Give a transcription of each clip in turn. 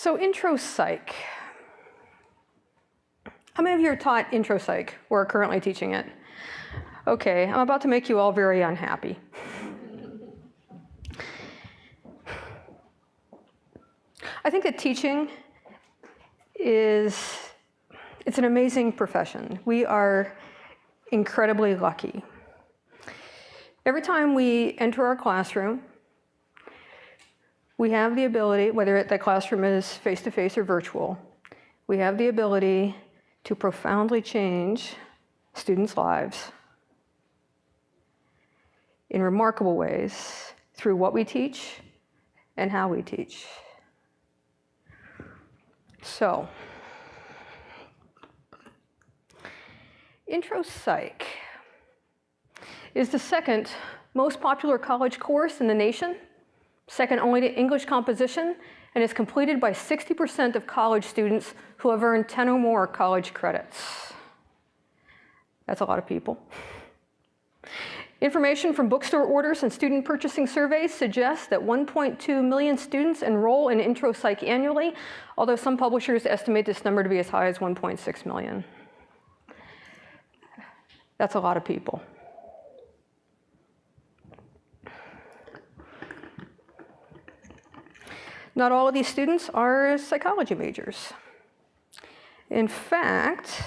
So Intro Psych. How many of you are taught Intro Psych or are currently teaching it? Okay, I'm about to make you all very unhappy. I think that teaching it's an amazing profession. We are incredibly lucky. Every time we enter our classroom, we have the ability, whether that classroom is face-to-face or virtual, we have the ability to profoundly change students' lives in remarkable ways through what we teach and how we teach. So, Intro Psych is the second most popular college course in the nation, second only to English composition, and is completed by 60% of college students who have earned 10 or more college credits. That's a lot of people. Information from bookstore orders and student purchasing surveys suggests that 1.2 million students enroll in Intro Psych annually, although some publishers estimate this number to be as high as 1.6 million. That's a lot of people. Not all of these students are psychology majors. In fact,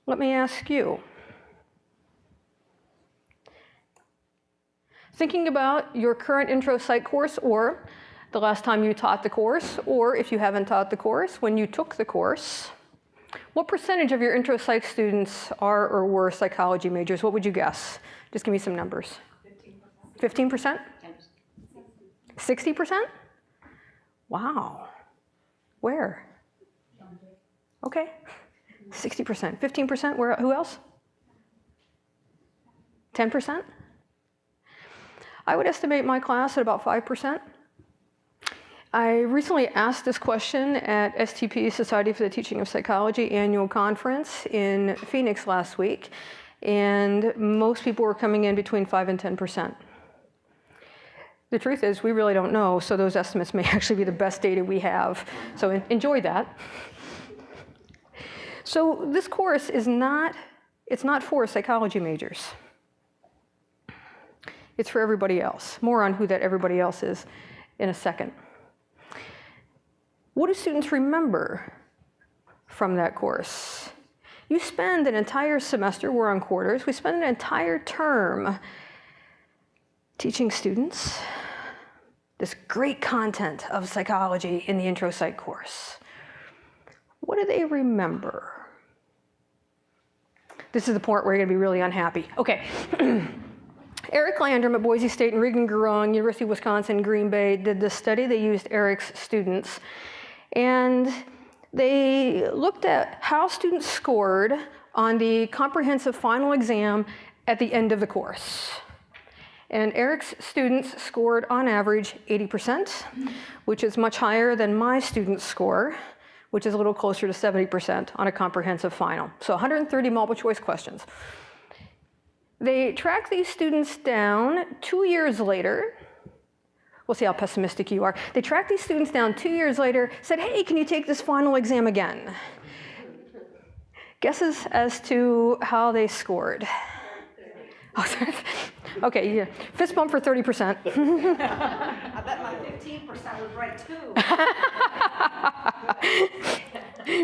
let me ask you, thinking about your current Intro Psych course, or the last time you taught the course, or if you haven't taught the course, when you took the course, what percentage of your Intro Psych students are or were psychology majors? What would you guess? Just give me some numbers. 15%? 15%? 60%? Wow. Where? Okay. 60%. 15%? Where? Who else? 10%? I would estimate my class at about 5%. I recently asked this question at STP, Society for the Teaching of Psychology annual conference in Phoenix last week, and most people were coming in between 5 and 10%. The truth is, we really don't know, so those estimates may actually be the best data we have. So enjoy that. So this course is not for psychology majors. It's for everybody else. More on who that everybody else is in a second. What do students remember from that course? You spend an entire semester, we're on quarters, we spend an entire term teaching students this great content of psychology in the Intro Psych course. What do they remember? This is the part where you're going to be really unhappy. Okay. Eric Landrum at Boise State and Regan Gurung, University of Wisconsin, Green Bay, did this study. They used Eric's students, and they looked at how students scored on the comprehensive final exam at the end of the course. And Eric's students scored on average 80%, which is much higher than my students' score, which is a little closer to 70% on a comprehensive final. So 130 multiple choice questions. They tracked these students down 2 years later. We'll see how pessimistic you are. They tracked these students down 2 years later, said, hey, can you take this final exam again? Guesses as to how they scored. Oh, sorry. Okay, yeah. Fist bump for 30%. I bet my 15% was right too.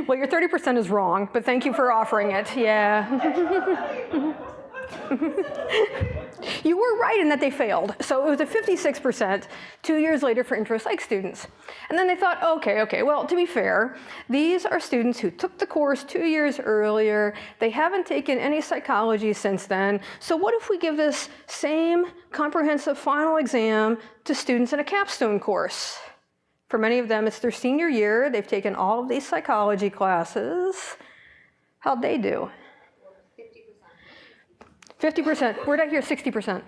Well, your 30% is wrong, but thank you for offering it. Yeah. You were right in that they failed. So it was a 56% 2 years later for Intro Psych students. And then they thought, okay, well, to be fair, these are students who took the course 2 years earlier. They haven't taken any psychology since then. So what if we give this same comprehensive final exam to students in a capstone course? For many of them, it's their senior year. They've taken all of these psychology classes. How'd they do? 50%. Where'd I hear 60%?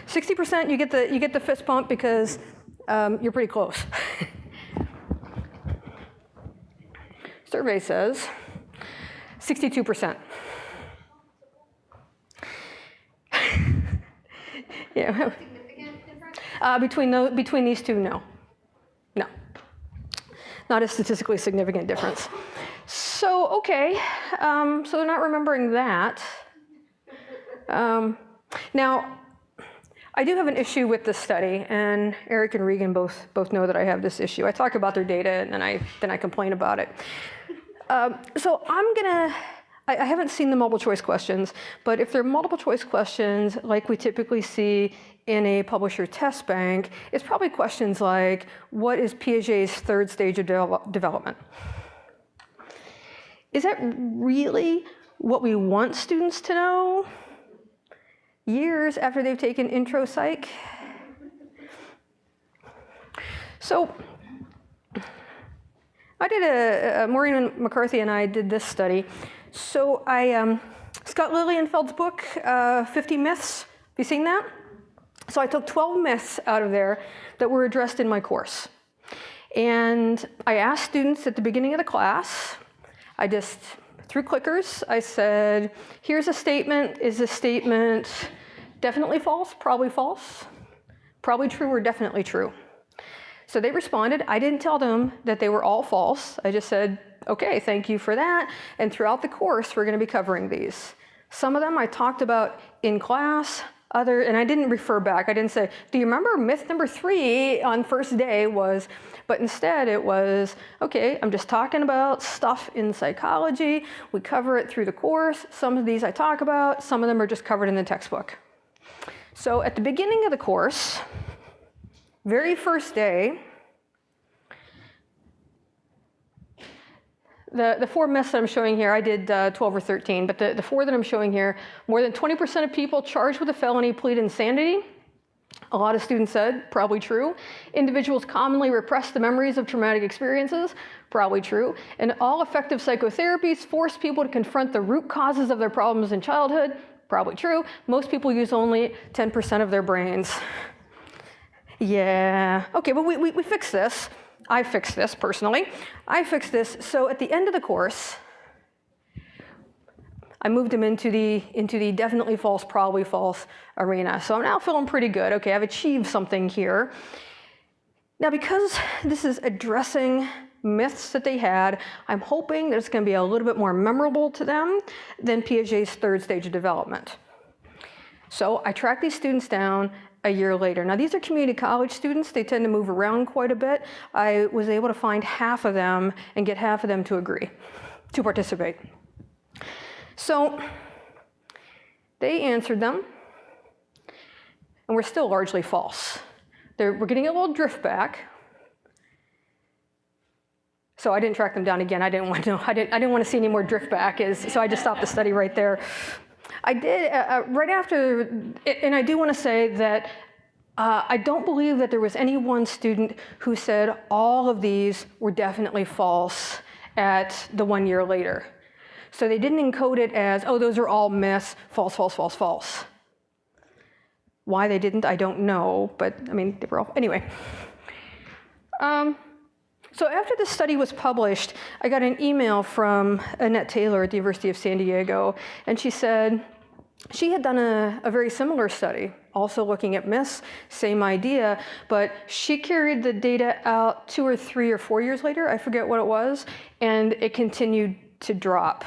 60%, you get the fist bump because you're pretty close. Survey says 62%. Yeah. Significant difference? Between these two, no. not a statistically significant difference. So, okay, so they're not remembering that. Now, I do have an issue with this study, and Eric and Regan both know that I have this issue. I talk about their data, and then I complain about it. So I haven't seen the multiple choice questions, but if they're multiple choice questions like we typically see in a publisher test bank, it's probably questions like, what is Piaget's third stage of development? Is that really what we want students to know years after they've taken Intro Psych? So I did Maureen McCarthy and I did this study. So Scott Lilienfeld's book, 50 Myths, have you seen that? So I took 12 myths out of there that were addressed in my course. And I asked students at the beginning of the class, I just threw clickers. I said, here's a statement. Is this statement definitely false, probably true, or definitely true? So they responded. I didn't tell them that they were all false. I just said, okay, thank you for that. And throughout the course, we're going to be covering these. Some of them I talked about in class, and I didn't refer back. I didn't say, do you remember myth number 3 on first day was, but instead it was, okay, I'm just talking about stuff in psychology. We cover it through the course. Some of these I talk about, some of them are just covered in the textbook. So at the beginning of the course, very first day, the 4 myths that I'm showing here, I did 12 or 13, but the 4 that I'm showing here, more than 20% of people charged with a felony plead insanity. A lot of students said, probably true. Individuals commonly repress the memories of traumatic experiences, probably true. And all effective psychotherapies force people to confront the root causes of their problems in childhood, probably true. Most people use only 10% of their brains. Yeah, okay, but we fixed this. I fixed this personally. I fixed this. So at the end of the course, I moved them into the definitely false, probably false arena. So I'm now feeling pretty good. Okay, I've achieved something here. Now, because this is addressing myths that they had, I'm hoping that it's going to be a little bit more memorable to them than Piaget's third stage of development. So I tracked these students down a year later. Now, these are community college students. They tend to move around quite a bit. I was able to find half of them and get half of them to agree, to participate. So they answered them, and we're still largely false. We're getting a little drift back. So I didn't track them down again. I didn't want to see any more drift back, so I just stopped the study right there. I did, right after, and I do want to say that I don't believe that there was any one student who said all of these were definitely false at the 1 year later. So they didn't encode it as, oh, those are all myths, false, false, false, false. Why they didn't, I don't know, but I mean, they were all, anyway. So after the study was published, I got an email from Annette Taylor at the University of San Diego, and she said she had done a very similar study, also looking at myths, same idea, but she carried the data out 2 or 3 or 4 years later, I forget what it was, and it continued to drop,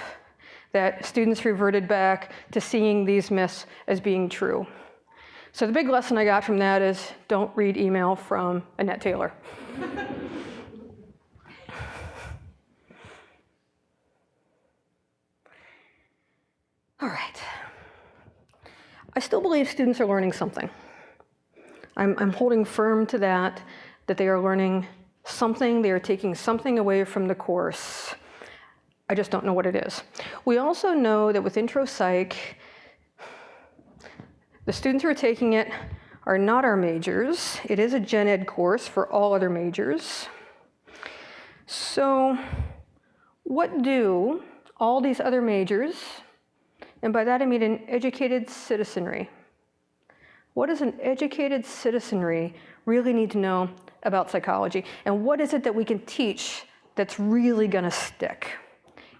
that students reverted back to seeing these myths as being true. So the big lesson I got from that is don't read email from Annette Taylor. All right. I still believe students are learning something. I'm holding firm to that they are learning something, they are taking something away from the course. I just don't know what it is. We also know that with Intro Psych, the students who are taking it are not our majors. It is a gen ed course for all other majors. So what do all these other majors, and by that I mean an educated citizenry, what does an educated citizenry really need to know about psychology? And what is it that we can teach that's really going to stick?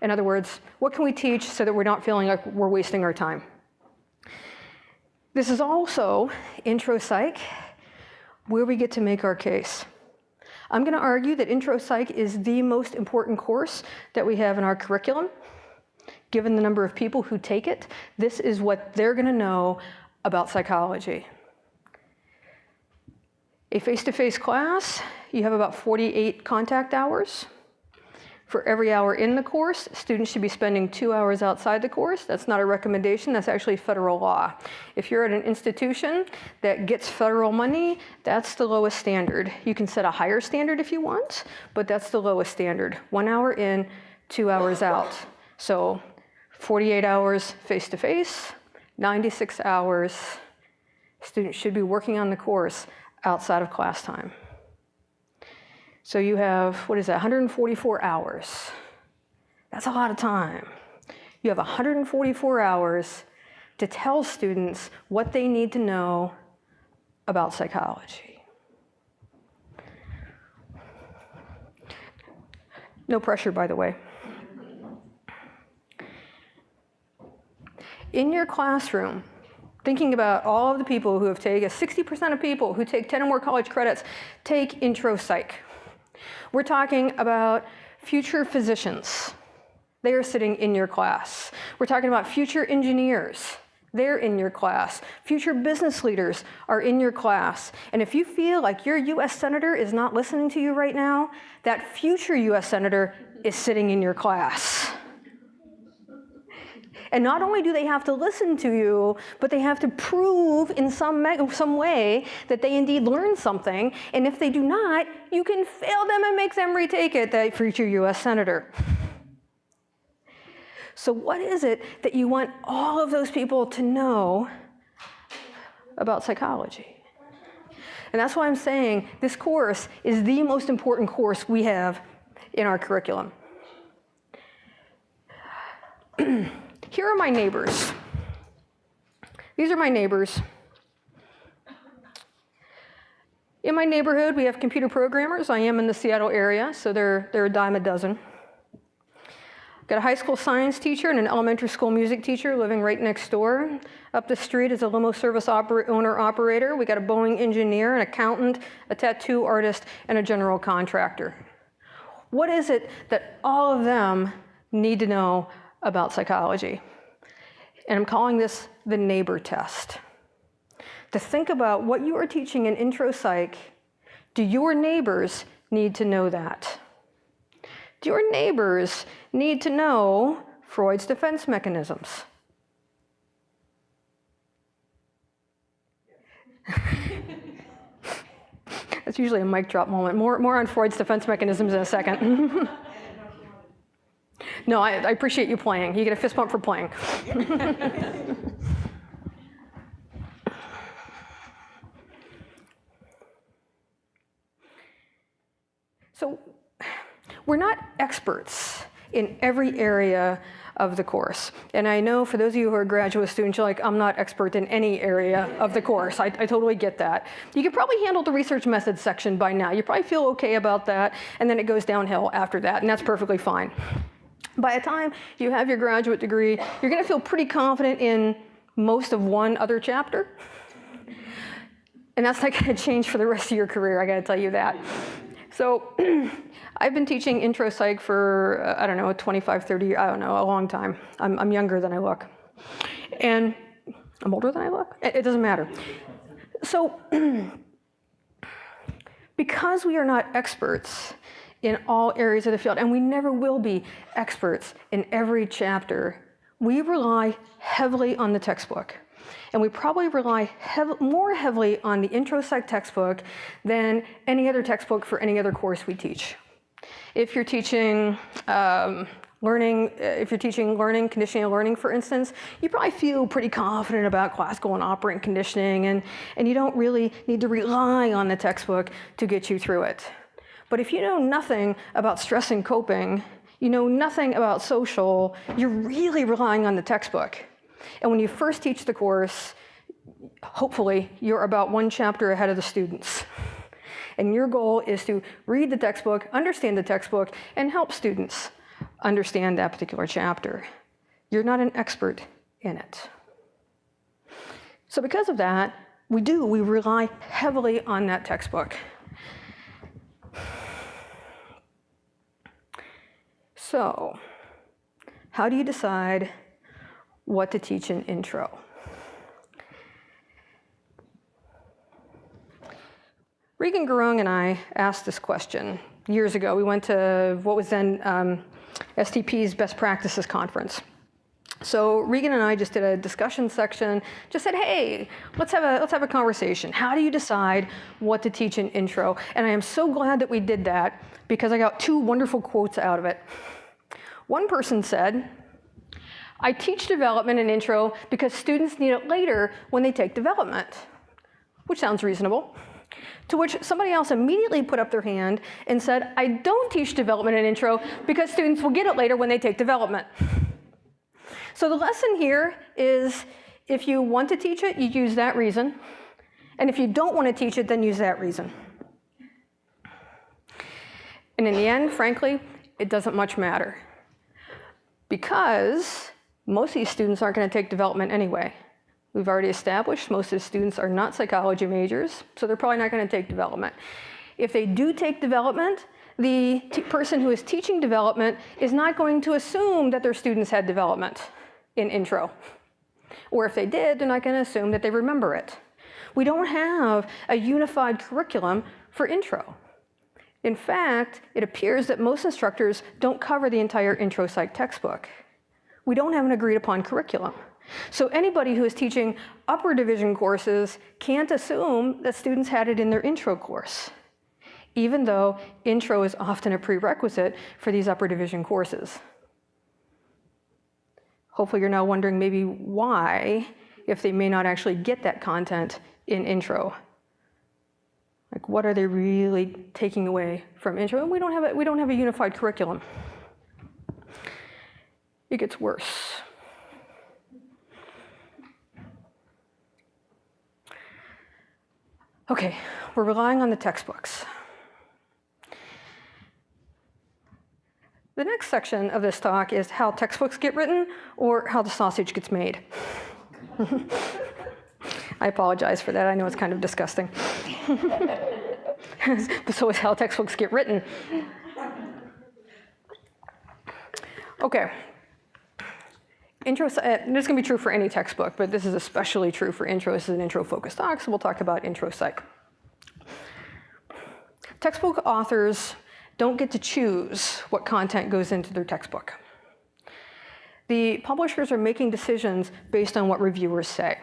In other words, what can we teach so that we're not feeling like we're wasting our time? This is also Intro Psych, where we get to make our case. I'm going to argue that Intro Psych is the most important course that we have in our curriculum. Given the number of people who take it, this is what they're going to know about psychology. A face-to-face class, you have about 48 contact hours. For every hour in the course, students should be spending 2 hours outside the course. That's not a recommendation, that's actually federal law. If you're at an institution that gets federal money, that's the lowest standard. You can set a higher standard if you want, but that's the lowest standard. 1 hour in, 2 hours out. So 48 hours face-to-face, 96 hours, students should be working on the course outside of class time. So you have, 144 hours. That's a lot of time. You have 144 hours to tell students what they need to know about psychology. No pressure, by the way. In your classroom, thinking about all of the people who have taken, 60% of people who take 10 or more college credits take Intro Psych. We're talking about future physicians. They are sitting in your class. We're talking about future engineers. They're in your class. Future business leaders are in your class. And if you feel like your US Senator is not listening to you right now, that future US Senator is sitting in your class. And not only do they have to listen to you, but they have to prove in some way that they indeed learned something. And if they do not, you can fail them and make them retake it, that future US Senator. So what is it that you want all of those people to know about psychology? And that's why I'm saying this course is the most important course we have in our curriculum. Here are my neighbors. These are my neighbors. In my neighborhood, we have computer programmers. I am in the Seattle area, so they're a dime a dozen. Got a high school science teacher and an elementary school music teacher living right next door. Up the street is a limo service owner-operator. We got a Boeing engineer, an accountant, a tattoo artist, and a general contractor. What is it that all of them need to know about psychology? And I'm calling this the neighbor test. To think about what you are teaching in Intro Psych, do your neighbors need to know that? Do your neighbors need to know Freud's defense mechanisms? That's usually a mic drop moment. More on Freud's defense mechanisms in a second. No, I appreciate you playing. You get a fist bump for playing. So we're not experts in every area of the course. And I know for those of you who are graduate students, you're like, I'm not expert in any area of the course. I totally get that. You can probably handle the research methods section by now. You probably feel okay about that, and then it goes downhill after that, and that's perfectly fine. By the time you have your graduate degree, you're going to feel pretty confident in most of one other chapter. And that's not going to change for the rest of your career, I got to tell you that. So I've been teaching Intro Psych for, 25, 30, a long time. I'm younger than I look. And I'm older than I look. It doesn't matter. So because we are not experts in all areas of the field, and we never will be experts in every chapter, we rely heavily on the textbook. And we probably rely more heavily on the Intro Psych textbook than any other textbook for any other course we teach. If you're teaching learning, conditioning and learning, for instance, you probably feel pretty confident about classical and operant conditioning, and you don't really need to rely on the textbook to get you through it. But if you know nothing about stress and coping, you know nothing about social, you're really relying on the textbook. And when you first teach the course, hopefully you're about one chapter ahead of the students. And your goal is to read the textbook, understand the textbook, and help students understand that particular chapter. You're not an expert in it. So because of that, we rely heavily on that textbook. So, how do you decide what to teach in intro? Regan Gurung and I asked this question years ago. We went to what was then STP's Best Practices Conference. So Regan and I just did a discussion section, just said, hey, let's have a conversation. How do you decide what to teach in intro? And I am so glad that we did that because I got two wonderful quotes out of it. One person said, I teach development in intro because students need it later when they take development, which sounds reasonable. To which somebody else immediately put up their hand and said, I don't teach development in intro because students will get it later when they take development. So the lesson here is if you want to teach it, you use that reason. And if you don't want to teach it, then use that reason. And in the end, frankly, it doesn't much matter. Because most of these students aren't going to take development anyway. We've already established most of the students are not psychology majors, so they're probably not going to take development. If they do take development, the person who is teaching development is not going to assume that their students had development in intro. Or if they did, they're not going to assume that they remember it. We don't have a unified curriculum for intro. In fact, it appears that most instructors don't cover the entire Intro Psych textbook. We don't have an agreed upon curriculum. So anybody who is teaching upper division courses can't assume that students had it in their intro course, even though intro is often a prerequisite for these upper division courses. Hopefully you're now wondering maybe why, if they may not actually get that content in intro. Like, what are they really taking away from intro? And we don't have a unified curriculum. It gets worse. Okay, we're relying on the textbooks. The next section of this talk is how textbooks get written or how the sausage gets made. I apologize for that. I know it's kind of disgusting. But so is how textbooks get written. Okay. This is going to be true for any textbook, but this is especially true for intro. This is an intro-focused talk, so we'll talk about Intro Psych. Textbook authors don't get to choose what content goes into their textbook. The publishers are making decisions based on what reviewers say.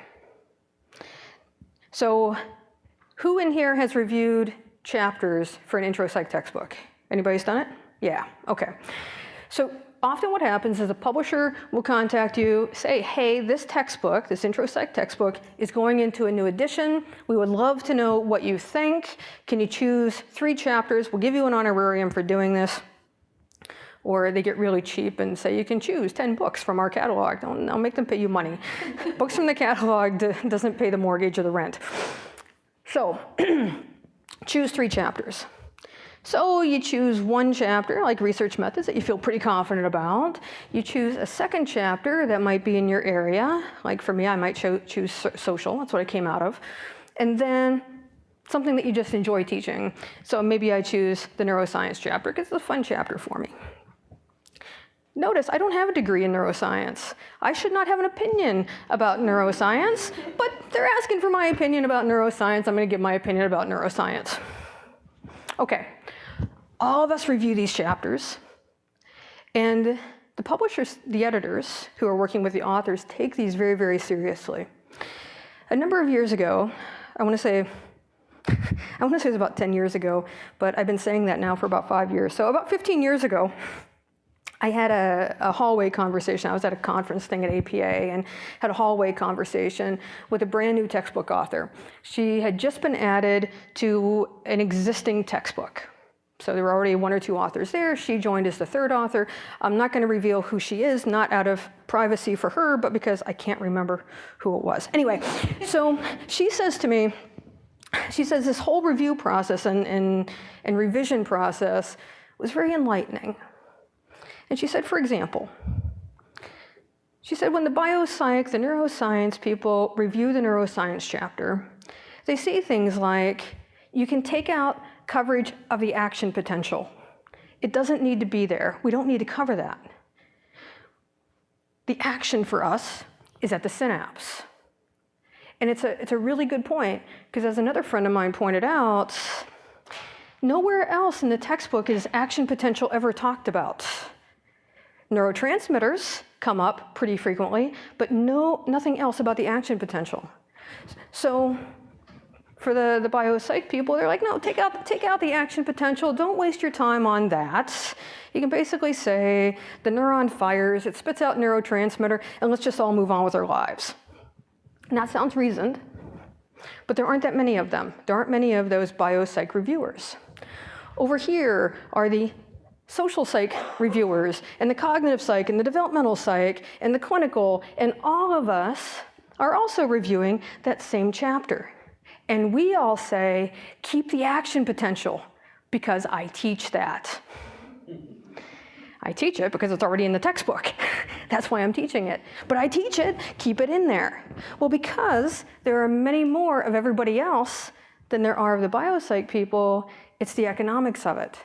So who in here has reviewed chapters for an Intro Psych textbook? Anybody's done it? Yeah, okay. So often what happens is a publisher will contact you, say, hey, this textbook, this Intro Psych textbook, is going into a new edition. We would love to know what you think. Can you choose 3 chapters? We'll give you an honorarium for doing this. Or they get really cheap and say, you can choose 10 books from our catalog. I'll make them pay you money. Books from the catalog doesn't pay the mortgage or the rent. So choose 3 chapters. So you choose 1 chapter, like research methods, that you feel pretty confident about. You choose a second chapter that might be in your area. Like for me, I might choose social. That's what I came out of. And then something that you just enjoy teaching. So maybe I choose the neuroscience chapter because it's a fun chapter for me. Notice, I don't have a degree in neuroscience. I should not have an opinion about neuroscience, but they're asking for my opinion about neuroscience. I'm going to give my opinion about neuroscience. Okay. All of us review these chapters, and the publishers, the editors who are working with the authors, take these very, very seriously. A number of years ago, I want to say it was about 10 years ago, but I've been saying that now for about 5 years. So about 15 years ago, I had a hallway conversation. I was at a conference thing at APA and had a hallway conversation with a brand new textbook author. She had just been added to an existing textbook. So there were already 1 or 2 authors there. She joined as the 3rd author. I'm not going to reveal who she is, not out of privacy for her, but because I can't remember who it was. Anyway, so she says to me, she says this whole review process and revision process was very enlightening. And she said, for example, she said, when the biopsych, the neuroscience people review the neuroscience chapter, they see things like you can take out coverage of the action potential. It doesn't need to be there. We don't need to cover that. The action for us is at the synapse. And it's a really good point, because as another friend of mine pointed out, nowhere else in the textbook is action potential ever talked about. Neurotransmitters come up pretty frequently, but nothing else about the action potential. So for the biopsych people, they're like, no, take out the action potential. Don't waste your time on that. You can basically say the neuron fires, it spits out neurotransmitter, and let's just all move on with our lives. And that sounds reasoned, but there aren't that many of them. There aren't many of those biopsych reviewers. Over here are the social psych reviewers, and the cognitive psych, and the developmental psych, and the clinical, and all of us are also reviewing that same chapter. And we all say, keep the action potential, because I teach that. I teach it because it's already in the textbook. That's why I'm teaching it. But I teach it, keep it in there. Well, because there are many more of everybody else than there are of the biopsych people, it's the economics of it.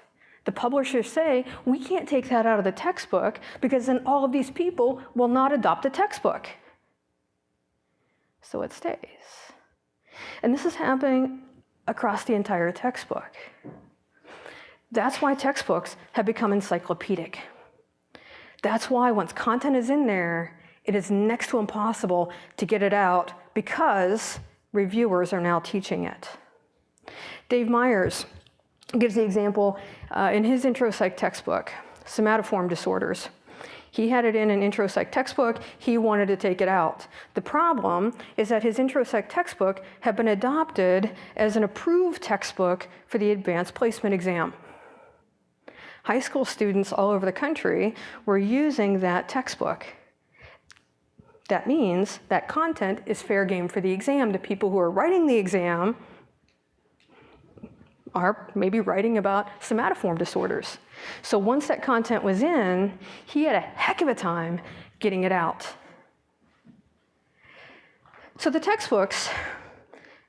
The publishers say, we can't take that out of the textbook because then all of these people will not adopt the textbook. So it stays. And this is happening across the entire textbook. That's why textbooks have become encyclopedic. That's why once content is in there, it is next to impossible to get it out because reviewers are now teaching it. Dave Myers gives the example in his Intro Psych textbook, somatoform disorders. He had it in an Intro Psych textbook. He wanted to take it out. The problem is that his Intro Psych textbook had been adopted as an approved textbook for the advanced placement exam. High school students all over the country were using that textbook. That means that content is fair game for the exam. The people who are writing the exam are maybe writing about somatoform disorders. So once that content was in, he had a heck of a time getting it out. So the textbooks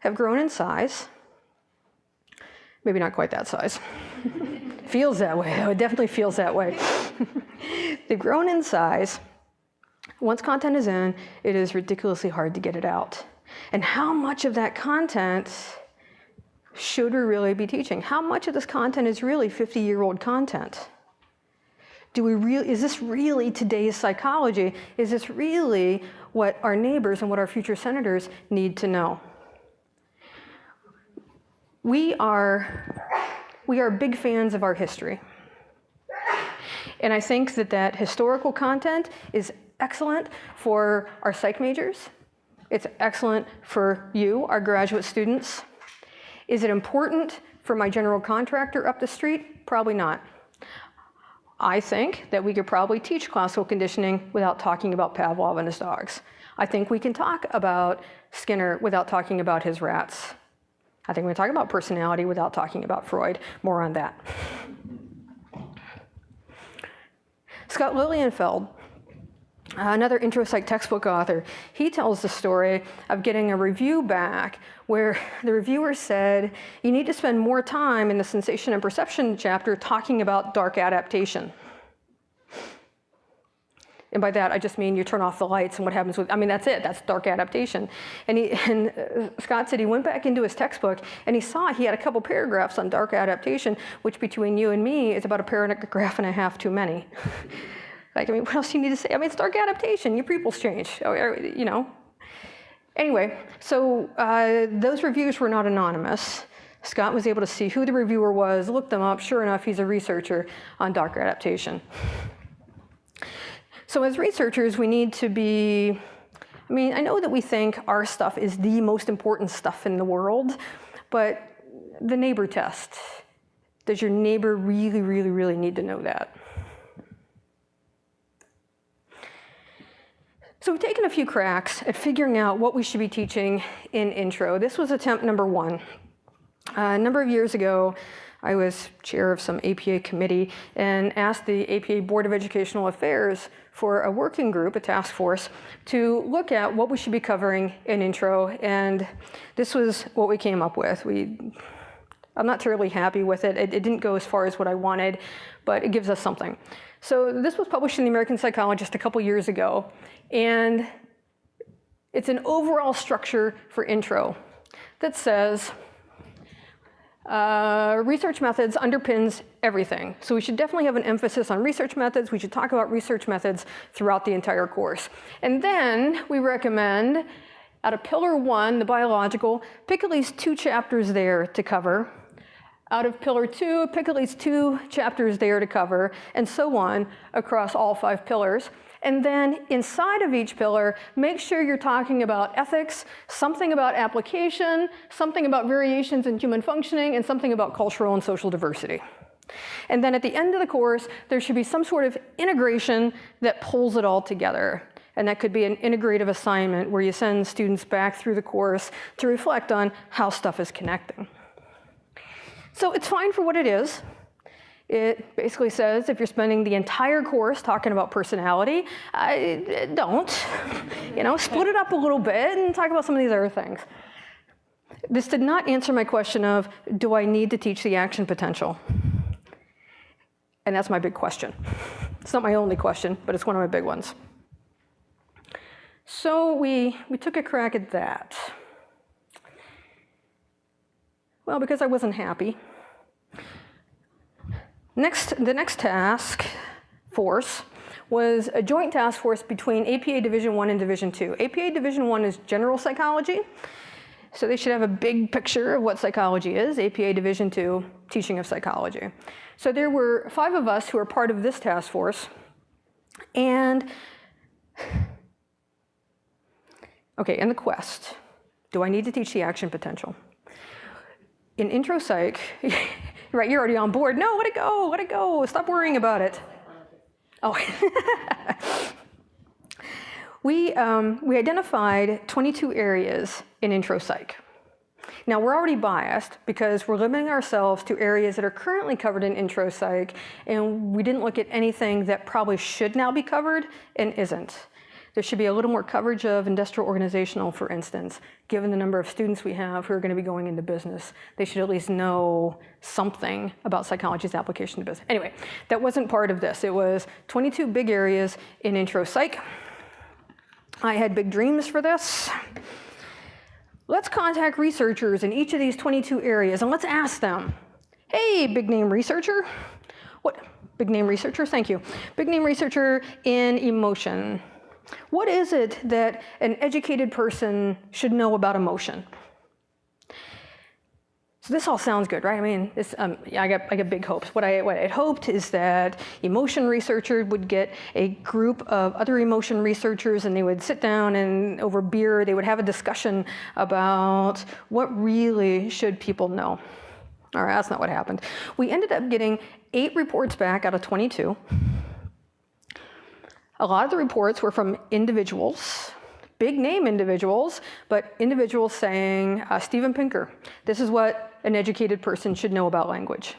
have grown in size. Maybe not quite that size. Feels that way, though. It definitely feels that way. They've grown in size. Once content is in, it is ridiculously hard to get it out. And how much of that content should we really be teaching? How much of this content is really 50-year-old content? Is this really today's psychology? Is this really what our neighbors and what our future senators need to know? We are big fans of our history. And I think that historical content is excellent for our psych majors. It's excellent for you, our graduate students. Is it important for my general contractor up the street? Probably not. I think that we could probably teach classical conditioning without talking about Pavlov and his dogs. I think we can talk about Skinner without talking about his rats. I think we can talk about personality without talking about Freud. More on that. Scott Lilienfeld, another Intro Psych textbook author, he tells the story of getting a review back where the reviewer said, you need to spend more time in the sensation and perception chapter talking about dark adaptation. And by that, I just mean you turn off the lights and what happens with, that's it, that's dark adaptation. And Scott said he went back into his textbook and he saw he had a couple paragraphs on dark adaptation, which between you and me is about a paragraph and a half too many. What else do you need to say? It's dark adaptation, your pupils change, you know. Anyway, so those reviews were not anonymous. Scott was able to see who the reviewer was, look them up. Sure enough, he's a researcher on dark adaptation. So as researchers, we need to be, I know that we think our stuff is the most important stuff in the world, but the neighbor test, does your neighbor really, really, really need to know that? So we've taken a few cracks at figuring out what we should be teaching in intro. This was attempt number one. A number of years ago, I was chair of some APA committee and asked the APA Board of Educational Affairs for a working group, a task force, to look at what we should be covering in intro. And this was what we came up with. I'm not terribly happy with it. It didn't go as far as what I wanted, but it gives us something. So this was published in the American Psychologist a couple years ago, and it's an overall structure for intro that says research methods underpins everything. So we should definitely have an emphasis on research methods. We should talk about research methods throughout the entire course. And then we recommend, out of Pillar 1, the biological, pick at least 2 chapters there to cover. Out of Pillar 2, pick at least 2 chapters there to cover, and so on across all 5 pillars. And then inside of each pillar, make sure you're talking about ethics, something about application, something about variations in human functioning, and something about cultural and social diversity. And then at the end of the course, there should be some sort of integration that pulls it all together. And that could be an integrative assignment where you send students back through the course to reflect on how stuff is connecting. So it's fine for what it is. It basically says if you're spending the entire course talking about personality, don't. Split it up a little bit and talk about some of these other things. This did not answer my question of, do I need to teach the action potential? And that's my big question. It's not my only question, but it's one of my big ones. So we took a crack at that. Well, because I wasn't happy. The next task force was a joint task force between APA Division 1 and Division 2. APA Division 1 is general psychology, so they should have a big picture of what psychology is. APA Division 2, teaching of psychology. So there were 5 of us who were part of this task force, and the quest. Do I need to teach the action potential? In Intro Psych, right, you're already on board. No, let it go, stop worrying about it. Oh. We identified 22 areas in Intro Psych. Now, we're already biased because we're limiting ourselves to areas that are currently covered in Intro Psych, and we didn't look at anything that probably should now be covered and isn't. There should be a little more coverage of industrial organizational, for instance. Given the number of students we have who are going to be going into business, they should at least know something about psychology's application to business. Anyway, that wasn't part of this. It was 22 big areas in Intro Psych. I had big dreams for this. Let's contact researchers in each of these 22 areas and let's ask them, hey, big name researcher. What? Big name researcher, thank you. Big name researcher in emotion. What is it that an educated person should know about emotion? So this all sounds good, right? I mean, I got big hopes. What I had hoped is that emotion researcher would get a group of other emotion researchers, and they would sit down and over beer, they would have a discussion about what really should people know. All right, that's not what happened. We ended up getting 8 reports back out of 22. A lot of the reports were from individuals, big name individuals, but individuals saying, Steven Pinker, this is what an educated person should know about language.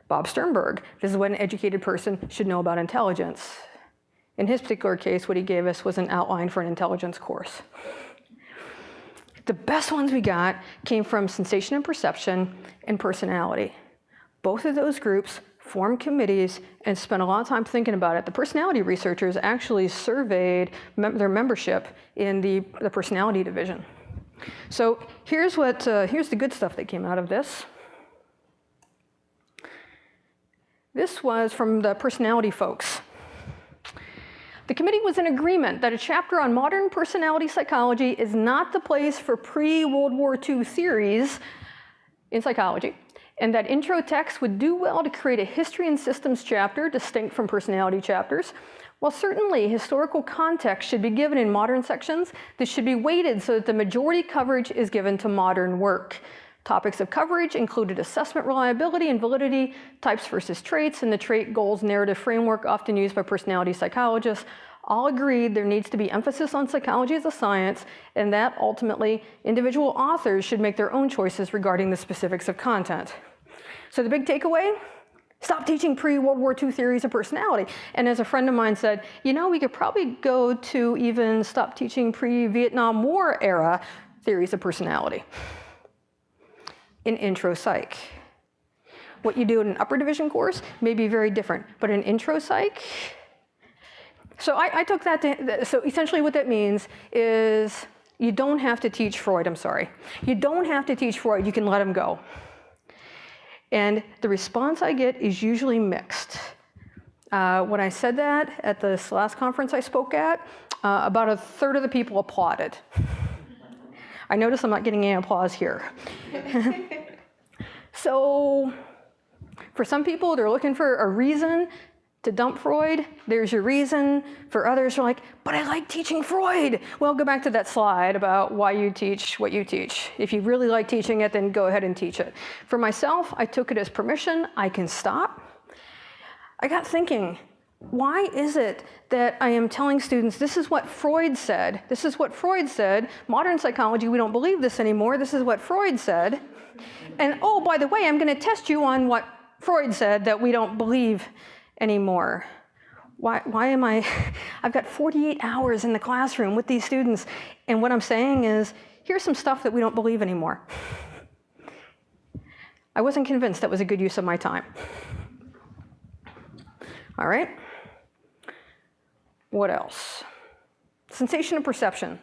Bob Sternberg, this is what an educated person should know about intelligence. In his particular case, what he gave us was an outline for an intelligence course. The best ones we got came from sensation and perception and personality. Both of those groups formed committees and spent a lot of time thinking about it. The personality researchers actually surveyed their membership in the personality division. So here's the good stuff that came out of this. This was from the personality folks. The committee was in agreement that a chapter on modern personality psychology is not the place for pre-World War II theories in psychology, and that intro text would do well to create a history and systems chapter distinct from personality chapters. While certainly historical context should be given in modern sections, this should be weighted so that the majority coverage is given to modern work. Topics of coverage included assessment reliability and validity, types versus traits, and the trait goals narrative framework often used by personality psychologists. All agreed there needs to be emphasis on psychology as a science, and that ultimately individual authors should make their own choices regarding the specifics of content. So the big takeaway? Stop teaching pre-World War II theories of personality. And as a friend of mine said, we could probably go to even stop teaching pre-Vietnam War era theories of personality. in Intro Psych. What you do in an upper division course may be very different, but in Intro Psych, so I took that to, so essentially what that means is you don't have to teach Freud, I'm sorry. You don't have to teach Freud, you can let him go. And the response I get is usually mixed. When I said that at this last conference I spoke at, about a third of the people applauded. I notice I'm not getting any applause here. So for some people, they're looking for a reason to dump Freud. There's your reason. For others, they're like, but I like teaching Freud. Well, go back to that slide about why you teach what you teach. If you really like teaching it, then go ahead and teach it. For myself, I took it as permission. I can stop. I got thinking, why is it that I am telling students, this is what Freud said. This is what Freud said. Modern psychology, we don't believe this anymore. This is what Freud said. And oh, by the way, I'm going to test you on what Freud said that we don't believe anymore. Why am I, I've got 48 hours in the classroom with these students, and what I'm saying is, here's some stuff that we don't believe anymore. I wasn't convinced that was a good use of my time. All right. What else? Sensation and perception.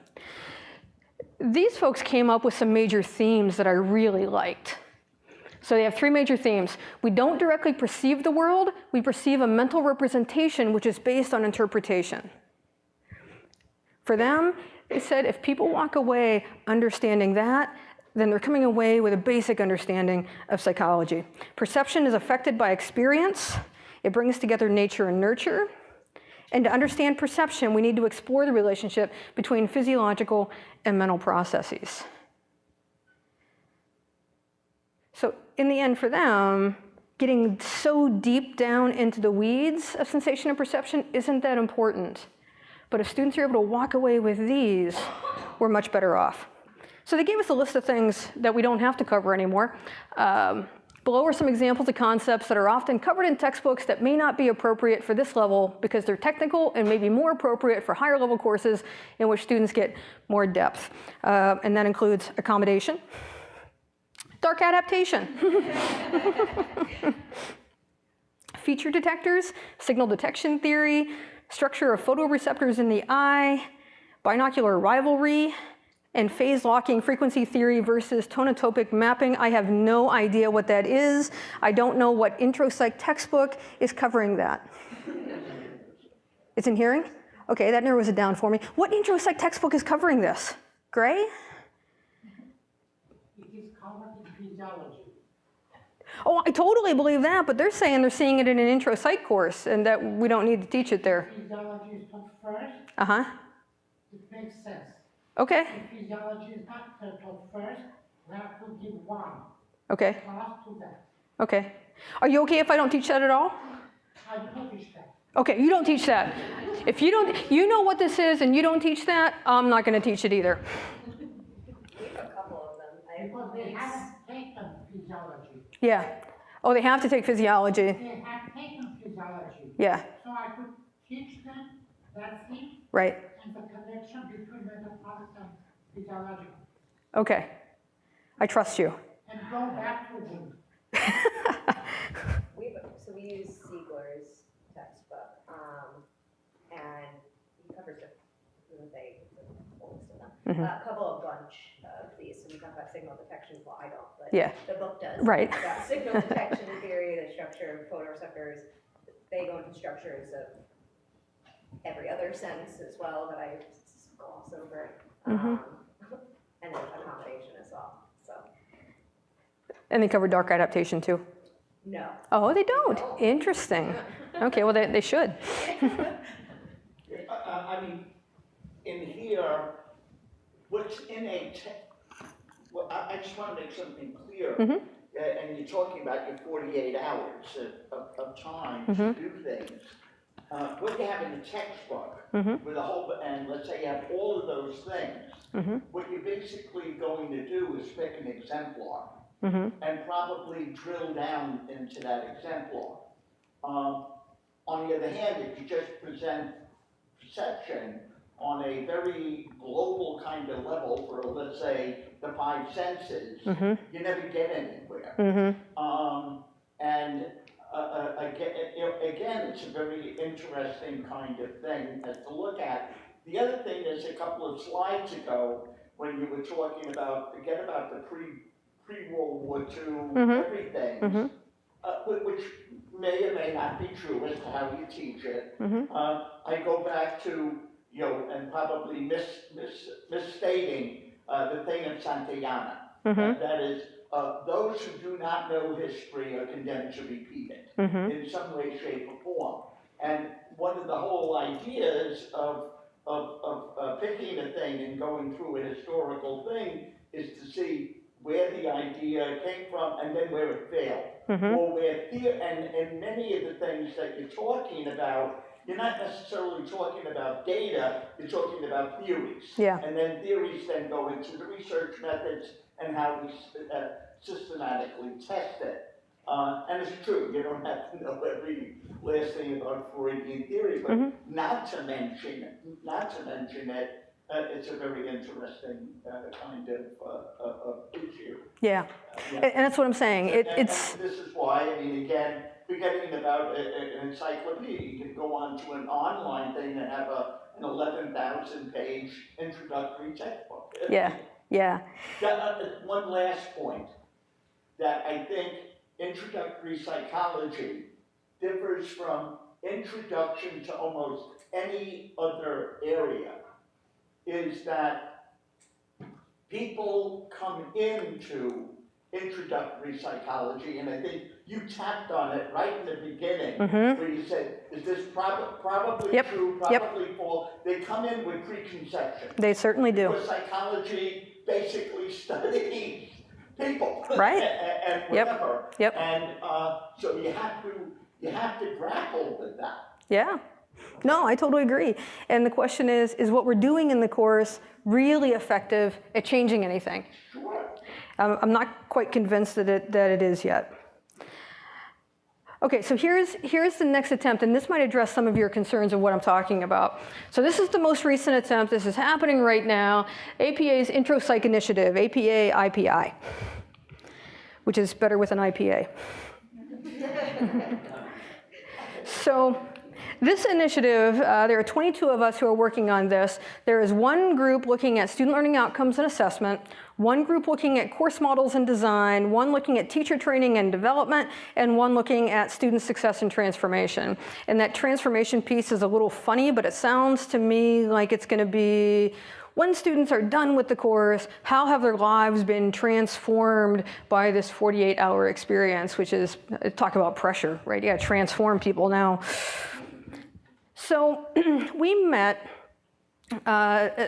These folks came up with some major themes that I really liked. So they have three major themes. We don't directly perceive the world, we perceive a mental representation which is based on interpretation. For them, they said if people walk away understanding that, then they're coming away with a basic understanding of psychology. Perception is affected by experience. It brings together nature and nurture. And to understand perception, we need to explore the relationship between physiological and mental processes. So in the end for them, getting so deep down into the weeds of sensation and perception isn't that important. But if students are able to walk away with these, we're much better off. So they gave us a list of things that we don't have to cover anymore. Below are some examples of concepts that are often covered in textbooks that may not be appropriate for this level because they're technical and maybe more appropriate for higher level courses in which students get more depth. And that includes accommodation, dark adaptation, feature detectors, signal detection theory, structure of photoreceptors in the eye, binocular rivalry, and phase locking frequency theory versus tonotopic mapping. I have no idea what that is. I don't know what Intro Psych textbook is covering that. It's in hearing? Okay, that narrows it down for me. What Intro Psych textbook is covering this? Gray? It is covered in physiology. Oh, I totally believe that, but they're saying they're seeing it in an Intro Psych course and that we don't need to teach it there. Physiology is taught first. Uh-huh. It makes sense. Okay. If physiology is not taught first, we have to give one Okay. class to that. Okay. Are you okay if I don't teach that at all? I do not teach that. Okay, you don't teach that. If you don't, you know what this is and you don't teach that, I'm not going to teach it either. We have a couple of them. Because they haven't taken physiology. Yeah. Oh, they have to take physiology. They have taken physiology. Yeah. So I could teach them that thing Right. and the connection between metaphoric and physiological. Okay. I trust you. And go back to them. So we use Siegler's textbook, and he covers a bunch of these. So we talk about signal detection. Well, I don't, but Yeah. the book does. Right. About signal detection theory, the structure of photoreceptors. They go into structures of every other sense as well that I gloss over, and then accommodation as well. So And they cover dark adaptation too. no. Oh, they don't. Interesting. Okay, well, they should. I mean, in here, what's in a well, I just want to make something clear. And you're talking about your 48 hours of time to do things. What you have in the textbook, with a whole, and let's say you have all of those things, what you're basically going to do is pick an exemplar and probably drill down into that exemplar. On the other hand, if you just present perception, on a very global kind of level for, let's say, the 5 senses, you never get anywhere. And again, it's a very interesting kind of thing to look at. The other thing is a couple of slides ago, when you were talking about, again, about the pre-World War II everything, which may or may not be true as to how you teach it. I go back to, you know, and probably misstating the thing of Santayana. That is, those who do not know history are condemned to repeat it in some way, shape, or form. And one of the whole ideas of picking a thing and going through a historical thing is to see where the idea came from and then where it failed. Or where and many of the things that you're talking about, you're not necessarily talking about data, you're talking about theories. And then theories then go into the research methods and how we systematically test it. And it's true, you don't have to know every last thing about Freudian theory, but not to mention it, it's a very interesting kind of issue. And that's what I'm saying. And this is why, I mean, again, forgetting about an encyclopedia, you can go on to an online thing and have an 11,000-page introductory textbook. One last point, that I think introductory psychology differs from introduction to almost any other area, is that people come into introductory psychology, and I think you tapped on it right in the beginning, where you said, is this probably true, probably false? They come in with preconceptions. They certainly do. Because psychology basically studies people. And whatever. And so you have to grapple with that. No, I totally agree. And the question is what we're doing in the course really effective at changing anything? I'm not quite convinced that it is yet. Okay, so here's the next attempt, and this might address some of your concerns of what I'm talking about. So this is the most recent attempt. This is happening right now. APA's Intro Psych initiative, APA IPI, which is better with an IPA. So this initiative, there are 22 of us who are working on this. There is one group looking at student learning outcomes and assessment, one group looking at course models and design, one looking at teacher training and development, and one looking at student success and transformation. And that transformation piece is a little funny, but it sounds to me like it's going to be, when students are done with the course, how have their lives been transformed by this 48-hour experience, which is, talk about pressure, right? You got to transform people now. So we met,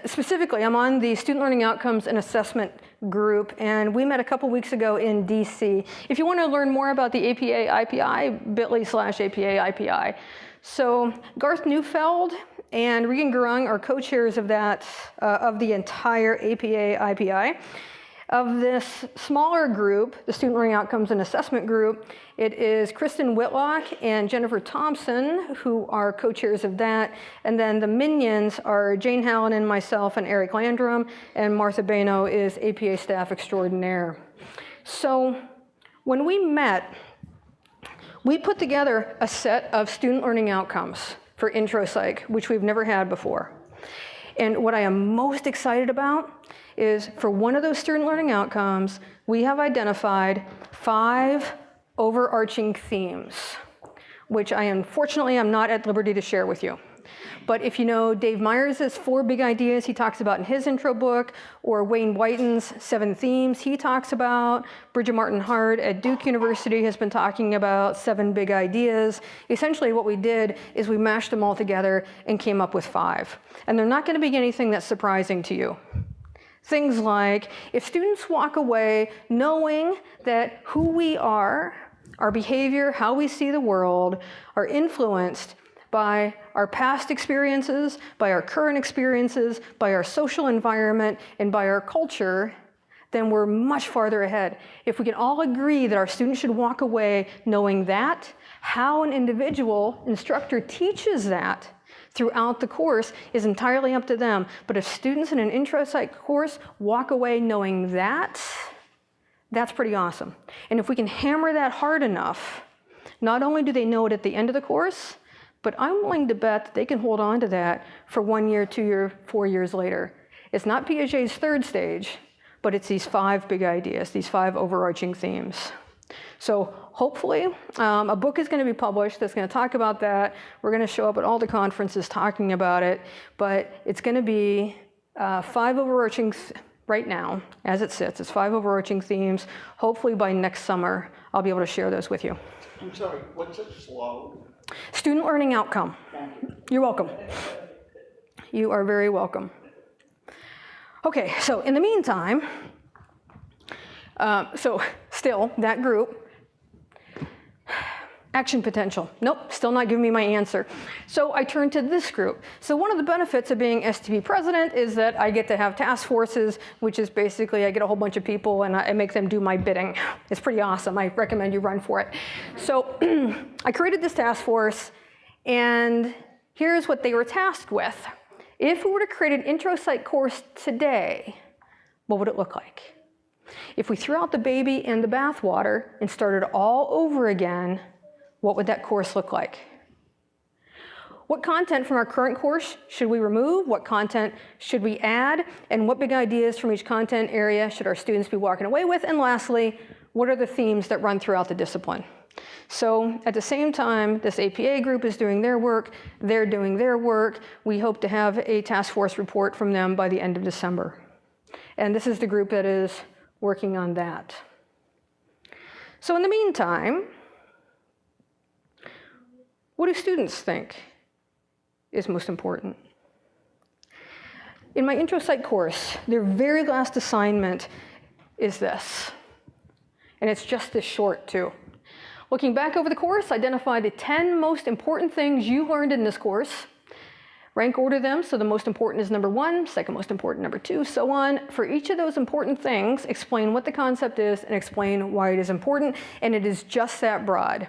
specifically, I'm on the Student Learning Outcomes and Assessment group, and we met a couple weeks ago in DC. If you want to learn more about the APA IPI, bit.ly/APA IPI. So Garth Neufeld and Regan Gurung are co-chairs of that, of the entire APA IPI. Of this smaller group, the Student Learning Outcomes and Assessment group, it is Kristen Whitlock and Jennifer Thompson who are co-chairs of that. And then the minions are Jane Hallen and myself and Eric Landrum, and Martha Bano is APA staff extraordinaire. So when we met, we put together a set of student learning outcomes for Intro Psych, which we've never had before. And what I am most excited about is for one of those student learning outcomes, we have identified 5 overarching themes, which I unfortunately am not at liberty to share with you. But if you know Dave Myers' 4 big ideas he talks about in his intro book, or Wayne Whiten's 7 themes he talks about, Bridget Martin Hart at Duke University has been talking about 7 big ideas. Essentially what we did is we mashed them all together and came up with 5. And they're not going to be anything that's surprising to you. Things like, if students walk away knowing that who we are, our behavior, how we see the world, are influenced by our past experiences, by our current experiences, by our social environment, and by our culture, then we're much farther ahead. If we can all agree that our students should walk away knowing that, how an individual instructor teaches that throughout the course is entirely up to them. But if students in an Intro Psych course walk away knowing that, that's pretty awesome. And if we can hammer that hard enough, not only do they know it at the end of the course, but I'm willing to bet that they can hold on to that for 1 year, 2 years, 4 years later. It's not Piaget's third stage, but it's these 5 big ideas, these 5 overarching themes. So hopefully, a book is going to be published that's going to talk about that. We're going to show up at all the conferences talking about it, but it's going to be 5 overarching, right now, as it sits, it's 5 overarching themes. Hopefully by next summer, I'll be able to share those with you. I'm sorry, what's a slow? Student learning outcome. You're welcome. You are very welcome. Okay, so in the meantime, so still, that group, action potential. Nope, still not giving me my answer. So I turn to this group. So one of the benefits of being STP president is that I get to have task forces, which is basically I get a whole bunch of people and I make them do my bidding. It's pretty awesome. I recommend you run for it. So I created this task force, and here's what they were tasked with. If we were to create an Intro Psych course today, what would it look like? If we threw out the baby and the bathwater and started all over again, what would that course look like? What content from our current course should we remove? What content should we add? And what big ideas from each content area should our students be walking away with? And lastly, what are the themes that run throughout the discipline? So at the same time, this APA group is doing their work, they're doing their work. We hope to have a task force report from them by the end of December. And this is the group that is working on that. So in the meantime, what do students think is most important? In my Intro Psych course, their very last assignment is this. And it's just this short, too. Looking back over the course, identify the 10 most important things you learned in this course. Rank order them, so the most important is number 1, second most important number 2, so on. For each of those important things, explain what the concept is and explain why it is important, and it is just that broad.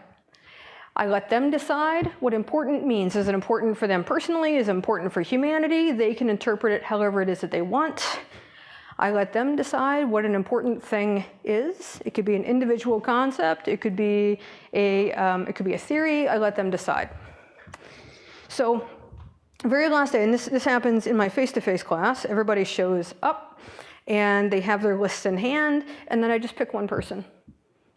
I let them decide what important means. Is it important for them personally? Is it important for humanity? They can interpret it however it is that they want. I let them decide what an important thing is. It could be an individual concept. It could be a theory. I let them decide. So very last day, and this happens in my face-to-face class, everybody shows up and they have their lists in hand, and then I just pick one person.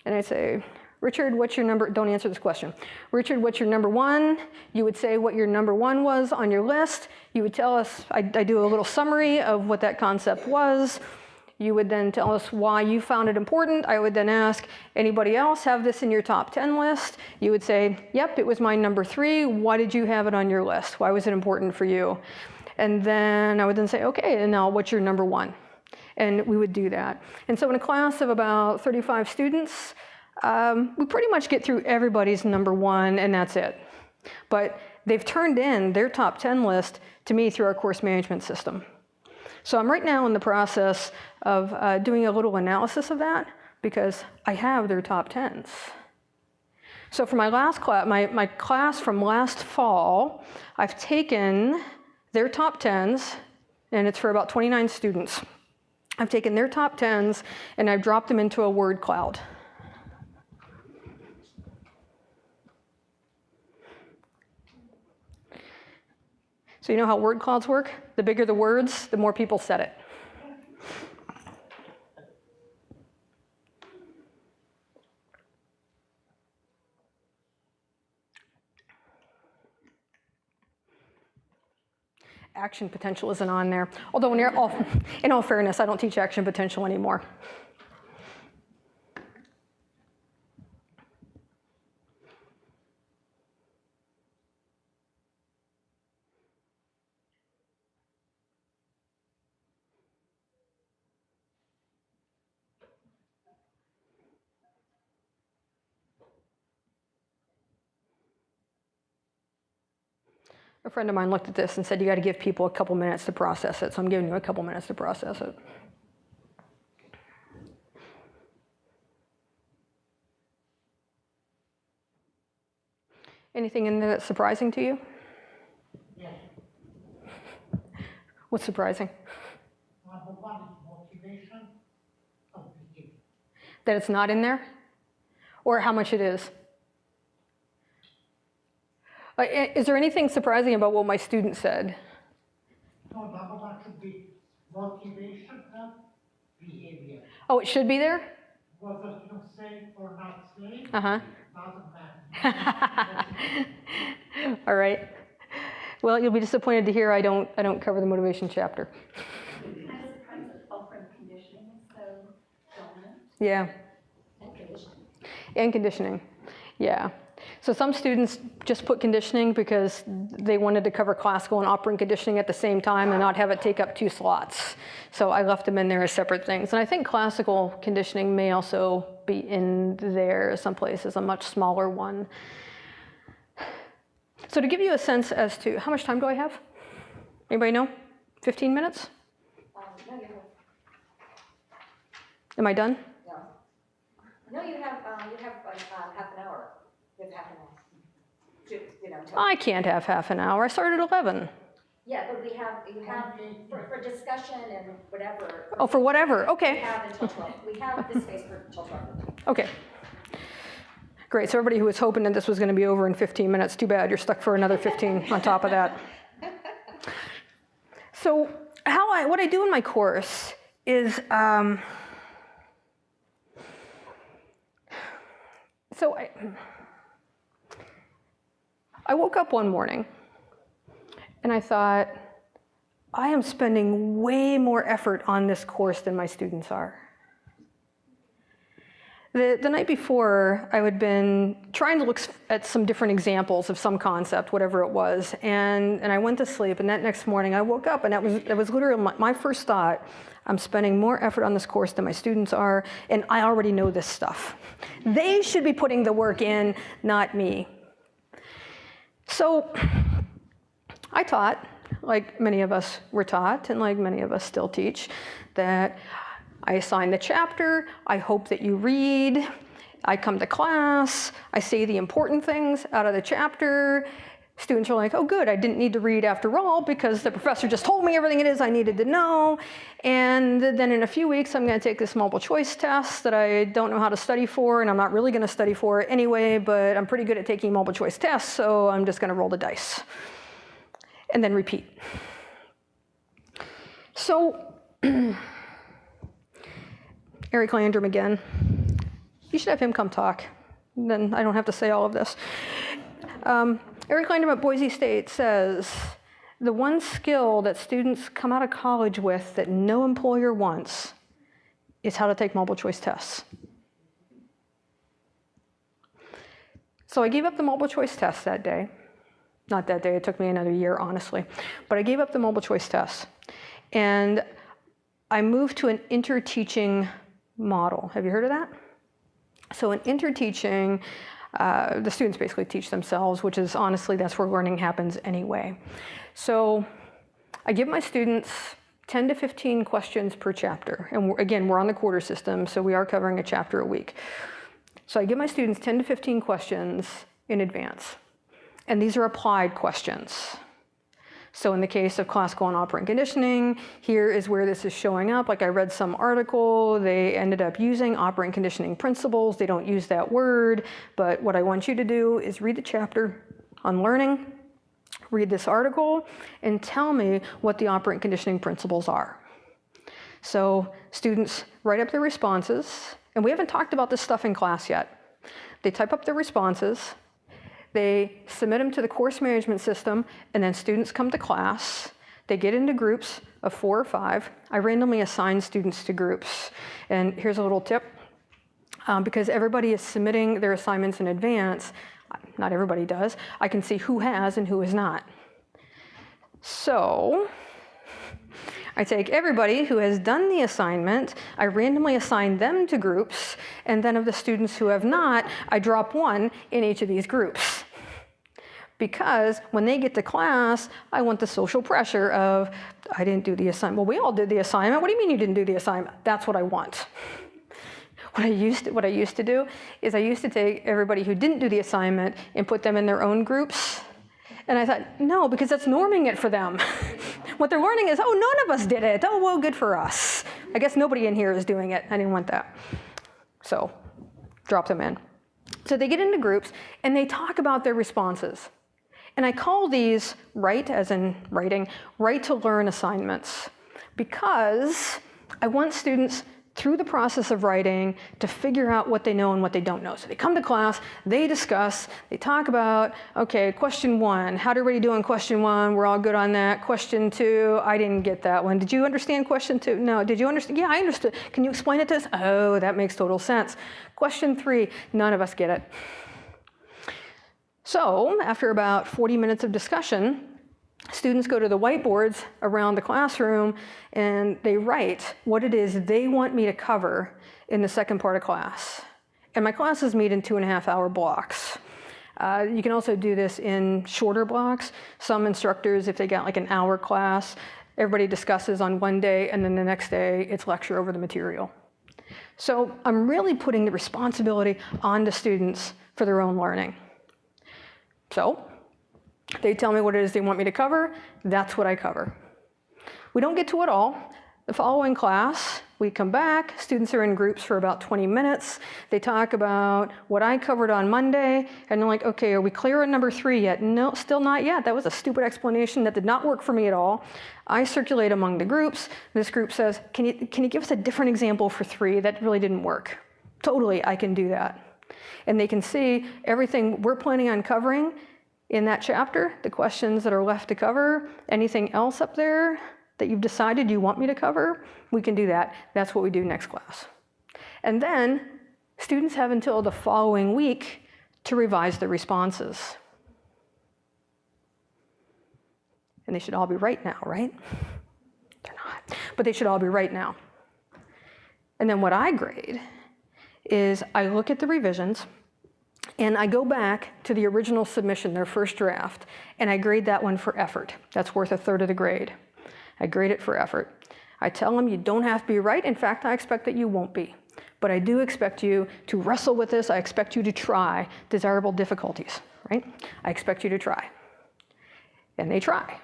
And I say, Richard, what's your number? Don't answer this question. Richard, what's your number 1? You would say what your number 1 was on your list. You would tell us, I do a little summary of what that concept was. You would then tell us why you found it important. I would then ask, anybody else have this in your top 10 list? You would say, yep, it was my number 3. Why did you have it on your list? Why was it important for you? And then I would then say, okay, and now what's your number 1? And we would do that. And so in a class of about 35 students, we pretty much get through everybody's number 1, and that's it. But they've turned in their top 10 list to me through our course management system. So I'm right now in the process of doing a little analysis of that, because I have their top 10s. So for my last class, my class from last fall, I've taken their top 10s, and it's for about 29 students. I've taken their top 10s, and I've dropped them into a word cloud. So you know how word clouds work? The bigger the words, the more people said it. Action potential isn't on there. Although in all fairness, I don't teach action potential anymore. A friend of mine looked at this and said, you got to give people a couple minutes to process it. So I'm giving you a couple minutes to process it. Anything in there that's surprising to you? Yes. What's surprising? Number one is motivation of behavior. That it's not in there? Or how much it is? Is there anything surprising about what my student said? No, number one should be motivation of behavior. Oh, it should be there? Whether you say or not say Uh-huh. doesn't matter. All right. Well, you'll be disappointed to hear I don't cover the motivation chapter. I'm surprised that operant conditioning is so dominant. Yeah. And conditioning. And conditioning. Yeah. So some students just put conditioning because they wanted to cover classical and operant conditioning at the same time and not have it take up 2 slots. So I left them in there as separate things. And I think classical conditioning may also be in there someplace as a much smaller one. So to give you a sense as to how much time do I have? Anybody know? 15 minutes? No, you have, Am I done? no, you have half an hour. You have half an hour. I can't have half an hour. I started at 11. Yeah, but you have for discussion and whatever. Oh, for whatever. We Okay. have until 12. We have this space for until 12. Okay. Great. So everybody who was hoping that this was going to be over in 15 minutes, too bad. You're stuck for another 15 on top of that. So what I do in my course is, I woke up one morning and I thought, I am spending way more effort on this course than my students are. The night before, I had been trying to look at some different examples of some concept, whatever it was, and I went to sleep, and that next morning I woke up, and that was literally my first thought. I'm spending more effort on this course than my students are, and I already know this stuff. They should be putting the work in, not me. So I taught, like many of us were taught, and like many of us still teach, that I assign the chapter, I hope that you read, I come to class, I say the important things out of the chapter. Students are like, oh good, I didn't need to read after all because the professor just told me everything it is I needed to know. And then in a few weeks, I'm going to take this multiple choice test that I don't know how to study for, and I'm not really going to study for it anyway, but I'm pretty good at taking multiple choice tests, so I'm just going to roll the dice. And then repeat. So, Eric Landrum again. You should have him come talk. Then I don't have to say all of this. Eric Landrum at Boise State says, the one skill that students come out of college with that no employer wants is how to take multiple choice tests. So I gave up the multiple choice test that day. Not that day, it took me another year, honestly. But I gave up the multiple choice tests. And I moved to an interteaching model. Have you heard of that? So in interteaching, the students basically teach themselves, which is honestly, that's where learning happens anyway. So I give my students 10 to 15 questions per chapter. And again, we're on the quarter system, so we are covering a chapter a week. So I give my students 10 to 15 questions in advance. And these are applied questions. So in the case of classical and operant conditioning, here is where this is showing up. Like I read some article, they ended up using operant conditioning principles. They don't use that word, but what I want you to do is read the chapter on learning, read this article, and tell me what the operant conditioning principles are. So students write up their responses, and we haven't talked about this stuff in class yet. They type up their responses, they submit them to the course management system, and then students come to class. They get into groups of 4 or 5. I randomly assign students to groups. And here's a little tip. Because everybody is submitting their assignments in advance, not everybody does, I can see who has and who is not. So I take everybody who has done the assignment, I randomly assign them to groups, and then of the students who have not, I drop one in each of these groups. Because when they get to class, I want the social pressure of, I didn't do the assignment. Well, we all did the assignment. What do you mean you didn't do the assignment? That's what I want. What I used to do is I used to take everybody who didn't do the assignment and put them in their own groups. And I thought, no, because that's norming it for them. What they're learning is, oh, none of us did it. Oh, well, good for us. I guess nobody in here is doing it. I didn't want that. So drop them in. So they get into groups, and they talk about their responses. And I call these write, as in writing, write to learn assignments, because I want students through the process of writing to figure out what they know and what they don't know. So they come to class, they discuss, they talk about, okay, question 1, how did everybody do on question 1? We're all good on that. Question 2, I didn't get that one. Did you understand question 2? No. Did you understand? Yeah, I understood. Can you explain it to us? Oh, that makes total sense. Question 3, none of us get it. So after about 40 minutes of discussion, students go to the whiteboards around the classroom and they write what it is they want me to cover in the second part of class. And my classes meet in 2.5-hour blocks. You can also do this in shorter blocks. Some instructors, if they got like an hour class, everybody discusses on one day, and then the next day it's lecture over the material. So I'm really putting the responsibility on the students for their own learning. So they tell me what it is they want me to cover. That's what I cover. We don't get to it all. The following class, we come back. Students are in groups for about 20 minutes. They talk about what I covered on Monday. And they're like, okay, are we clear on number 3 yet? No, still not yet. That was a stupid explanation that did not work for me at all. I circulate among the groups. This group says, can you give us a different example for 3? That really didn't work. Totally, I can do that. And they can see everything we're planning on covering in that chapter, the questions that are left to cover, anything else up there that you've decided you want me to cover, we can do that. That's what we do next class. And then students have until the following week to revise their responses. And they should all be right now, right? They're not, but they should all be right now. And then what I grade is I look at the revisions, and I go back to the original submission, their first draft, and I grade that one for effort. That's worth 1/3 of the grade. I grade it for effort. I tell them you don't have to be right. In fact, I expect that you won't be. But I do expect you to wrestle with this. I expect you to try desirable difficulties, right? I expect you to try. And they try.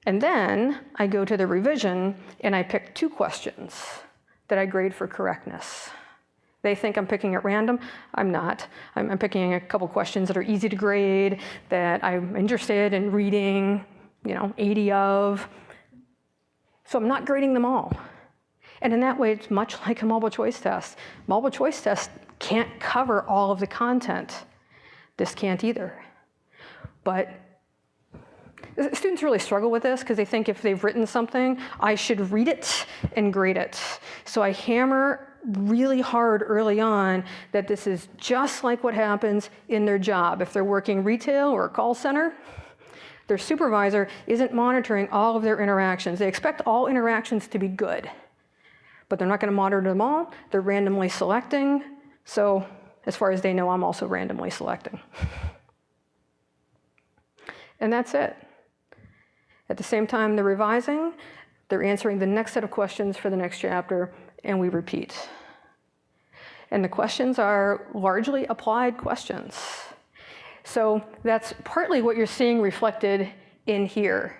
And then I go to the revision, and I pick 2 questions that I grade for correctness. They think I'm picking at random. I'm not. I'm picking a couple questions that are easy to grade, that I'm interested in reading, 80 of. So I'm not grading them all. And in that way, it's much like a multiple choice test. Multiple choice tests can't cover all of the content. This can't either. But students really struggle with this because they think if they've written something, I should read it and grade it. So I hammer really hard early on that this is just like what happens in their job. If they're working retail or a call center, their supervisor isn't monitoring all of their interactions. They expect all interactions to be good, but they're not going to monitor them all. They're randomly selecting. So as far as they know, I'm also randomly selecting. And that's it. At the same time they're revising, they're answering the next set of questions for the next chapter, and we repeat. And the questions are largely applied questions. So that's partly what you're seeing reflected in here.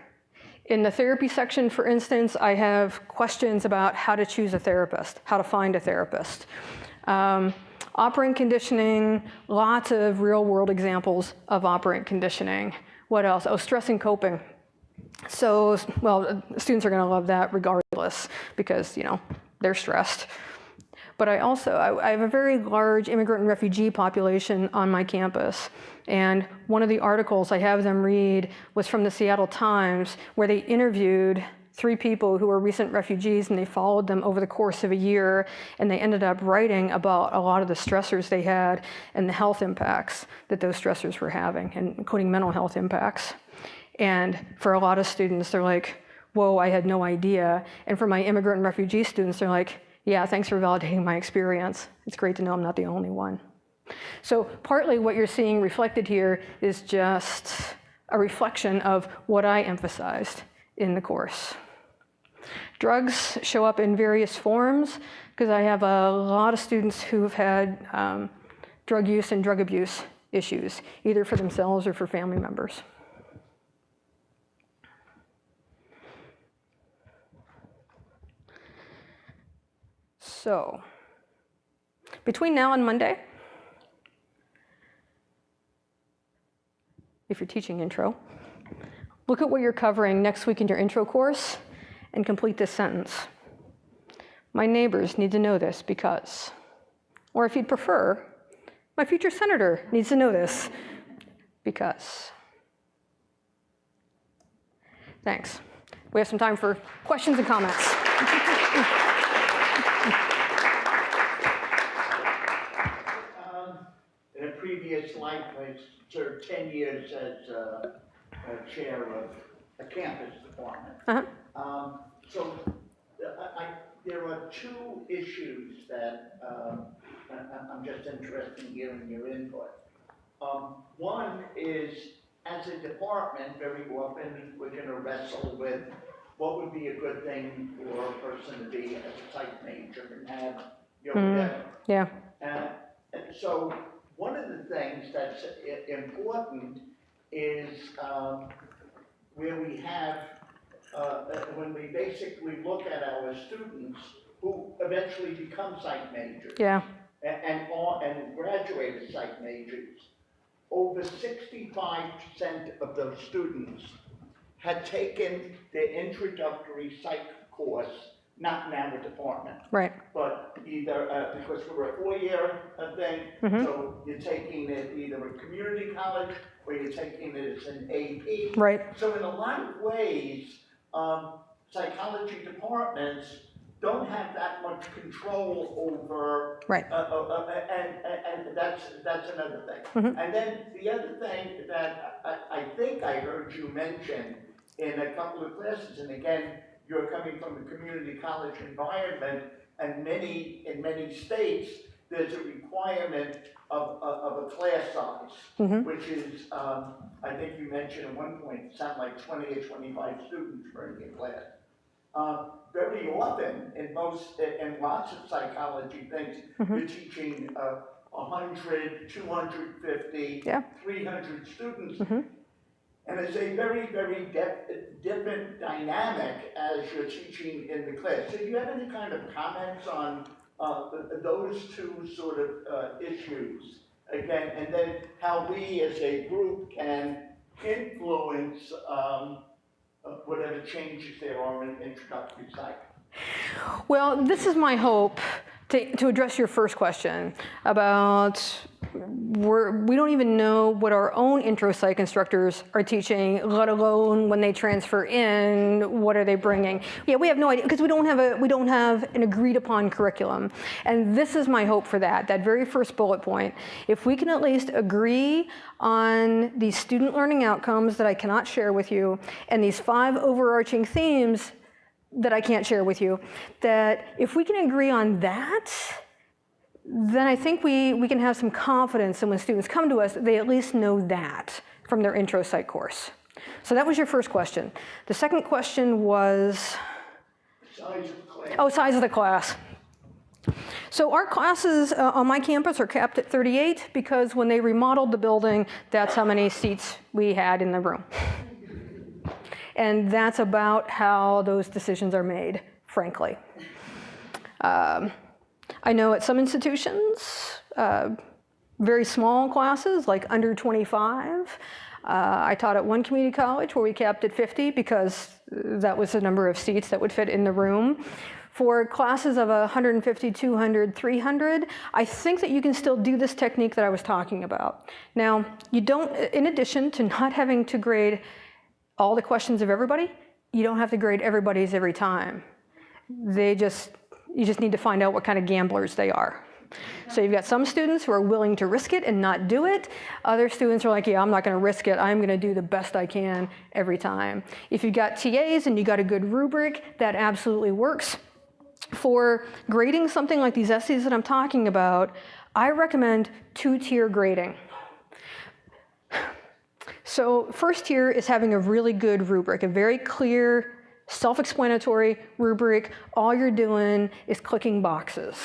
In the therapy section, for instance, I have questions about how to choose a therapist, how to find a therapist. Operant conditioning, lots of real-world examples of operant conditioning. What else? Oh, stress and coping. So, well, students are going to love that regardless because, they're stressed. But I have a very large immigrant and refugee population on my campus. And one of the articles I have them read was from the Seattle Times, where they interviewed 3 people who were recent refugees, and they followed them over the course of a year, and they ended up writing about a lot of the stressors they had and the health impacts that those stressors were having, and including mental health impacts. And for a lot of students, they're like, whoa, I had no idea. And for my immigrant and refugee students, they're like, yeah, thanks for validating my experience. It's great to know I'm not the only one. So partly what you're seeing reflected here is just a reflection of what I emphasized in the course. Drugs show up in various forms because I have a lot of students who have had drug use and drug abuse issues, either for themselves or for family members. So, between now and Monday, if you're teaching intro, look at what you're covering next week in your intro course and complete this sentence. My neighbors need to know this because, or if you'd prefer, my future senator needs to know this because. Thanks. We have some time for questions and comments. In a previous life, I served 10 years as a chair of a campus department. So there are two issues that I'm just interested in hearing your input. One is, as a department, very often we're going to wrestle with what would be a good thing for a person to be as a psych major and have, whatever. Yeah. And so one of the things that's important is where we have, when we basically look at our students who eventually become psych majors. Yeah. And graduate as psych majors, over 65% of those students had taken their introductory psych course, not in our department. Right. But either, because we're a 4-year thing, so you're taking it either at community college or you're taking it as an AP. Right. So in a lot of ways, psychology departments don't have that much control over, Right. And that's another thing. And then the other thing that I think I heard you mention in a couple of classes, and again, you're coming from a community college environment, and in many states, there's a requirement of a class size, which is, I think you mentioned at one point, it sounded like 20 or 25 students per your class. Very often, in lots of psychology things, you're teaching 100, 250, 300 students. And it's a very, very different dynamic as you're teaching in the class. So do you have any kind of comments on those two sort of issues? Again, and then how we as a group can influence whatever changes there are in introductory psych. Well, this is my hope to address your first question about we don't even know what our own intro psych instructors are teaching, let alone when they transfer in, what are they bringing? Yeah, we have no idea because we don't have an agreed upon curriculum. And this is my hope for that very first bullet point. If we can at least agree on these student learning outcomes that I cannot share with you and these 5 overarching themes that I can't share with you, that if we can agree on that, then I think we can have some confidence, and when students come to us, they at least know that from their intro psych course. So that was your first question. The second question was? Size of the class. Oh, size of the class. So our classes on my campus are capped at 38 because when they remodeled the building, that's how many seats we had in the room. And that's about how those decisions are made, frankly. I know at some institutions, very small classes, like under 25. I taught at one community college where we capped at 50 because that was the number of seats that would fit in the room. For classes of 150, 200, 300, I think that you can still do this technique that I was talking about. Now, you don't, in addition to not having to grade all the questions of everybody, you don't have to grade everybody's every time. You just need to find out what kind of gamblers they are. So you've got some students who are willing to risk it and not do it. Other students are like, yeah, I'm not going to risk it. I'm going to do the best I can every time. If you've got TAs and you got a good rubric, that absolutely works. For grading something like these essays that I'm talking about, I recommend 2-tier grading. So first tier is having a really good rubric, a very clear, self-explanatory rubric. All you're doing is clicking boxes.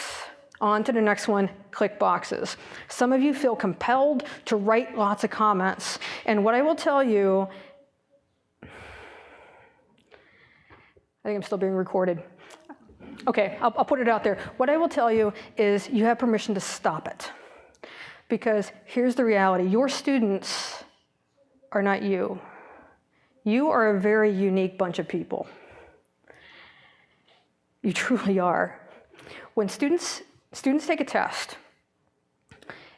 On to the next one, click boxes. Some of you feel compelled to write lots of comments. And what I will tell you, I think I'm still being recorded. Okay, I'll put it out there. What I will tell you is you have permission to stop it. Because here's the reality. Your students are not you. You are a very unique bunch of people. You truly are. When students take a test,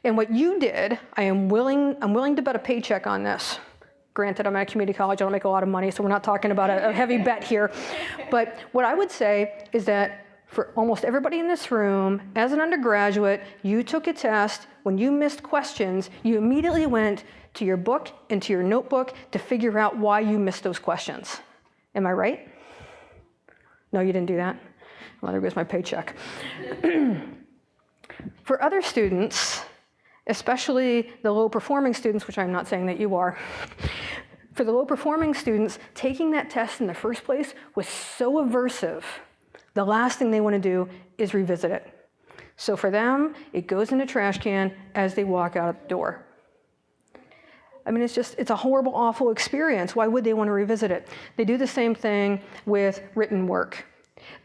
and what you did, I'm willing to bet a paycheck on this. Granted, I'm at a community college, I don't make a lot of money, so we're not talking about a heavy bet here. But what I would say is that for almost everybody in this room, as an undergraduate, you took a test. When you missed questions, you immediately went to your book and to your notebook to figure out why you missed those questions. Am I right? No, you didn't do that? Well, there goes my paycheck. For other students, especially the low-performing students, which I'm not saying that you are, for the low-performing students, taking that test in the first place was so aversive, the last thing they want to do is revisit it. So for them, it goes in a trash can as they walk out the door. I mean, it's a horrible, awful experience. Why would they want to revisit it? They do the same thing with written work.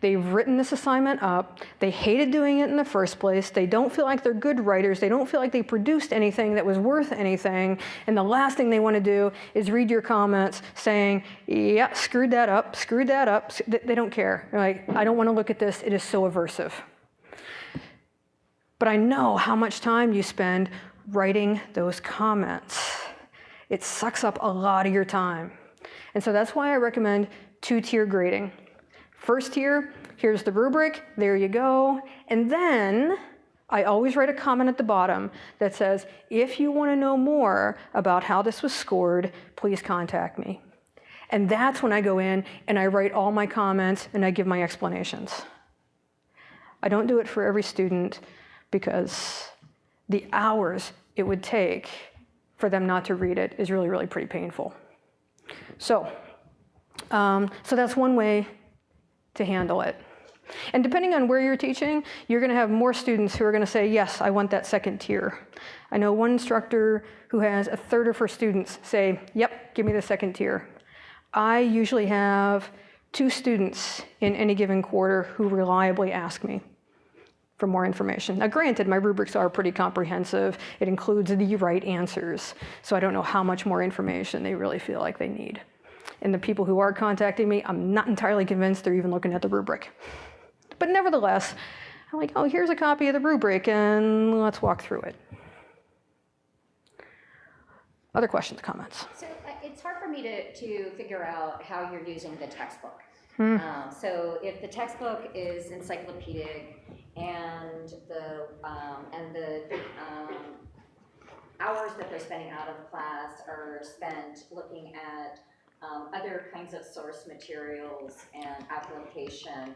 They've written this assignment up. They hated doing it in the first place. They don't feel like they're good writers. They don't feel like they produced anything that was worth anything. And the last thing they want to do is read your comments saying, yeah, screwed that up. They don't care. They're like, I don't want to look at this. It is so aversive. But I know how much time you spend writing those comments. It sucks up a lot of your time. And so that's why I recommend two-tier grading. First tier, here's the rubric, there you go. And then I always write a comment at the bottom that says, if you want to know more about how this was scored, please contact me. And that's when I go in and I write all my comments and I give my explanations. I don't do it for every student because the hours it would take for them not to read it is really, really pretty painful. So that's one way to handle it. And depending on where you're teaching, you're going to have more students who are going to say, yes, I want that second tier. I know one instructor who has a third of her students say, yep, give me the second tier. I usually have 2 students in any given quarter who reliably ask me for more information. Now granted, my rubrics are pretty comprehensive. It includes the right answers. So I don't know how much more information they really feel like they need. And the people who are contacting me, I'm not entirely convinced they're even looking at the rubric. But nevertheless, I'm like, oh, here's a copy of the rubric, and let's walk through it. Other questions, comments? So it's hard for me to figure out how you're using the textbook. So if the textbook is encyclopedic and the hours that they're spending out of class are spent looking at other kinds of source materials and application,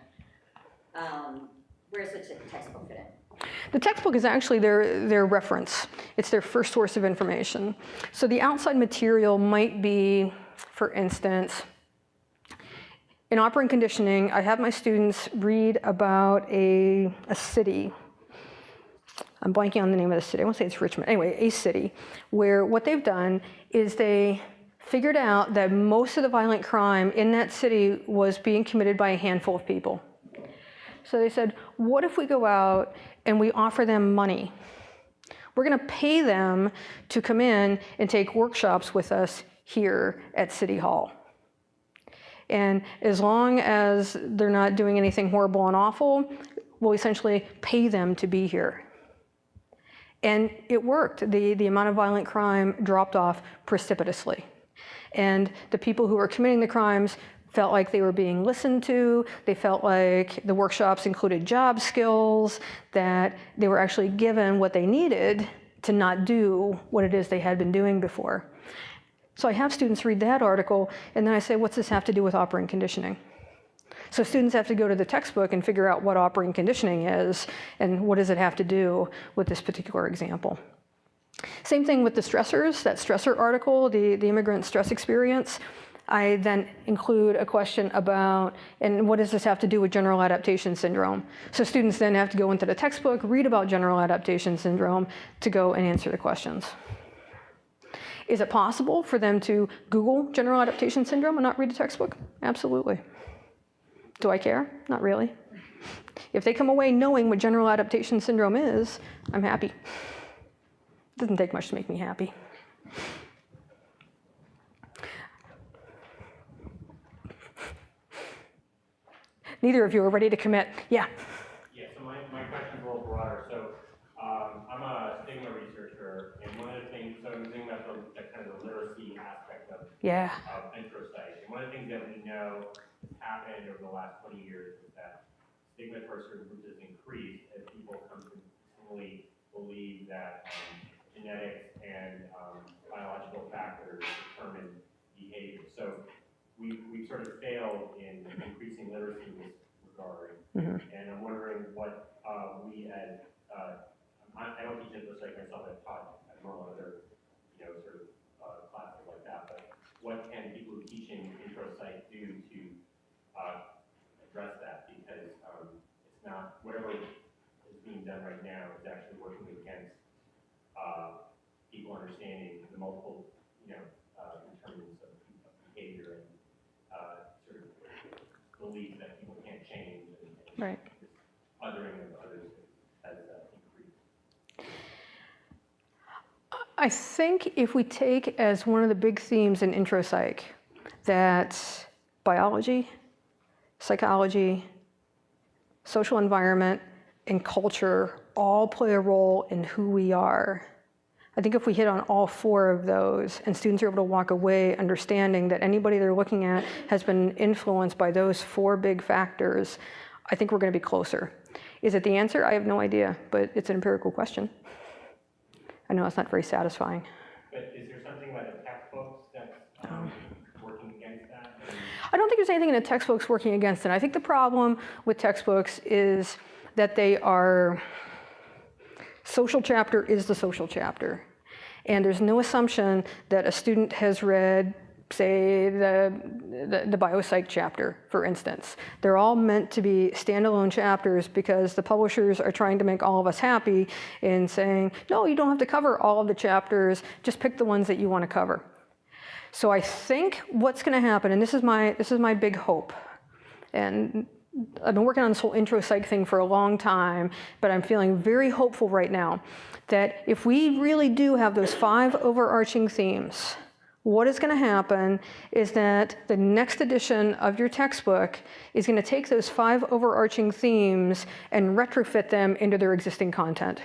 where's the textbook fit in? The textbook is actually their reference. It's their first source of information. So the outside material might be, for instance, in operant conditioning, I have my students read about a city. I'm blanking on the name of the city. I won't say it's Richmond. Anyway, a city where what they've done is they figured out that most of the violent crime in that city was being committed by a handful of people. So they said, what if we go out and we offer them money? We're going to pay them to come in and take workshops with us here at City Hall. And as long as they're not doing anything horrible and awful, we'll essentially pay them to be here. And it worked. The amount of violent crime dropped off precipitously. And the people who were committing the crimes felt like they were being listened to. They felt like the workshops included job skills, that they were actually given what they needed to not do what it is they had been doing before. So I have students read that article, and then I say, what's this have to do with operant conditioning? So students have to go to the textbook and figure out what operant conditioning is, and what does it have to do with this particular example. Same thing with the stressors, that stressor article, the immigrant stress experience. I then include a question about, and what does this have to do with general adaptation syndrome? So students then have to go into the textbook, read about general adaptation syndrome to go and answer the questions. Is it possible for them to Google general adaptation syndrome and not read the textbook? Absolutely. Do I care? Not really. If they come away knowing what general adaptation syndrome is, I'm happy. Doesn't take much to make me happy. Neither of you are ready to commit. Yeah. Yeah, so my question's a little broader. So I'm a stigma researcher, and one of the things, so I'm thinking about the kind of the literacy aspect of Intro Psych. And one of the things that we know has happened over the last 20 years is that stigma for certain groups has increased as people come to fully believe that genetics and biological factors determine behavior. So we've sort of failed in increasing literacy in this regard. And I'm wondering what we as, I don't teach Intro Psych myself, I've taught at normal other, sort of classes like that, but what can people who are teaching Intro Psych do to address that? Because it's not, whatever is being done right now is actually working against people understanding the multiple, determinants of behavior and sort of belief that people can't change, and Right. this othering of others has increased. I think if we take as one of the big themes in Intro Psych that biology, psychology, social environment, and culture all play a role in who we are. I think if we hit on all four of those and students are able to walk away understanding that anybody they're looking at has been influenced by those four big factors, I think we're going to be closer. Is it the answer? I have no idea, but it's an empirical question. I know it's not very satisfying. But is there something about the textbooks that's working against that? I don't think there's anything in the textbooks working against it. I think the problem with textbooks is that they are, social chapter is the social chapter. And there's no assumption that a student has read, say, the biopsych chapter, for instance. They're all meant to be standalone chapters because the publishers are trying to make all of us happy in saying, no, you don't have to cover all of the chapters, just pick the ones that you want to cover. So I think what's going to happen, and this is my big hope, and I've been working on this whole Intro Psych thing for a long time, but I'm feeling very hopeful right now that if we really do have those 5 overarching themes, what is going to happen is that the next edition of your textbook is going to take those 5 overarching themes and retrofit them into their existing content.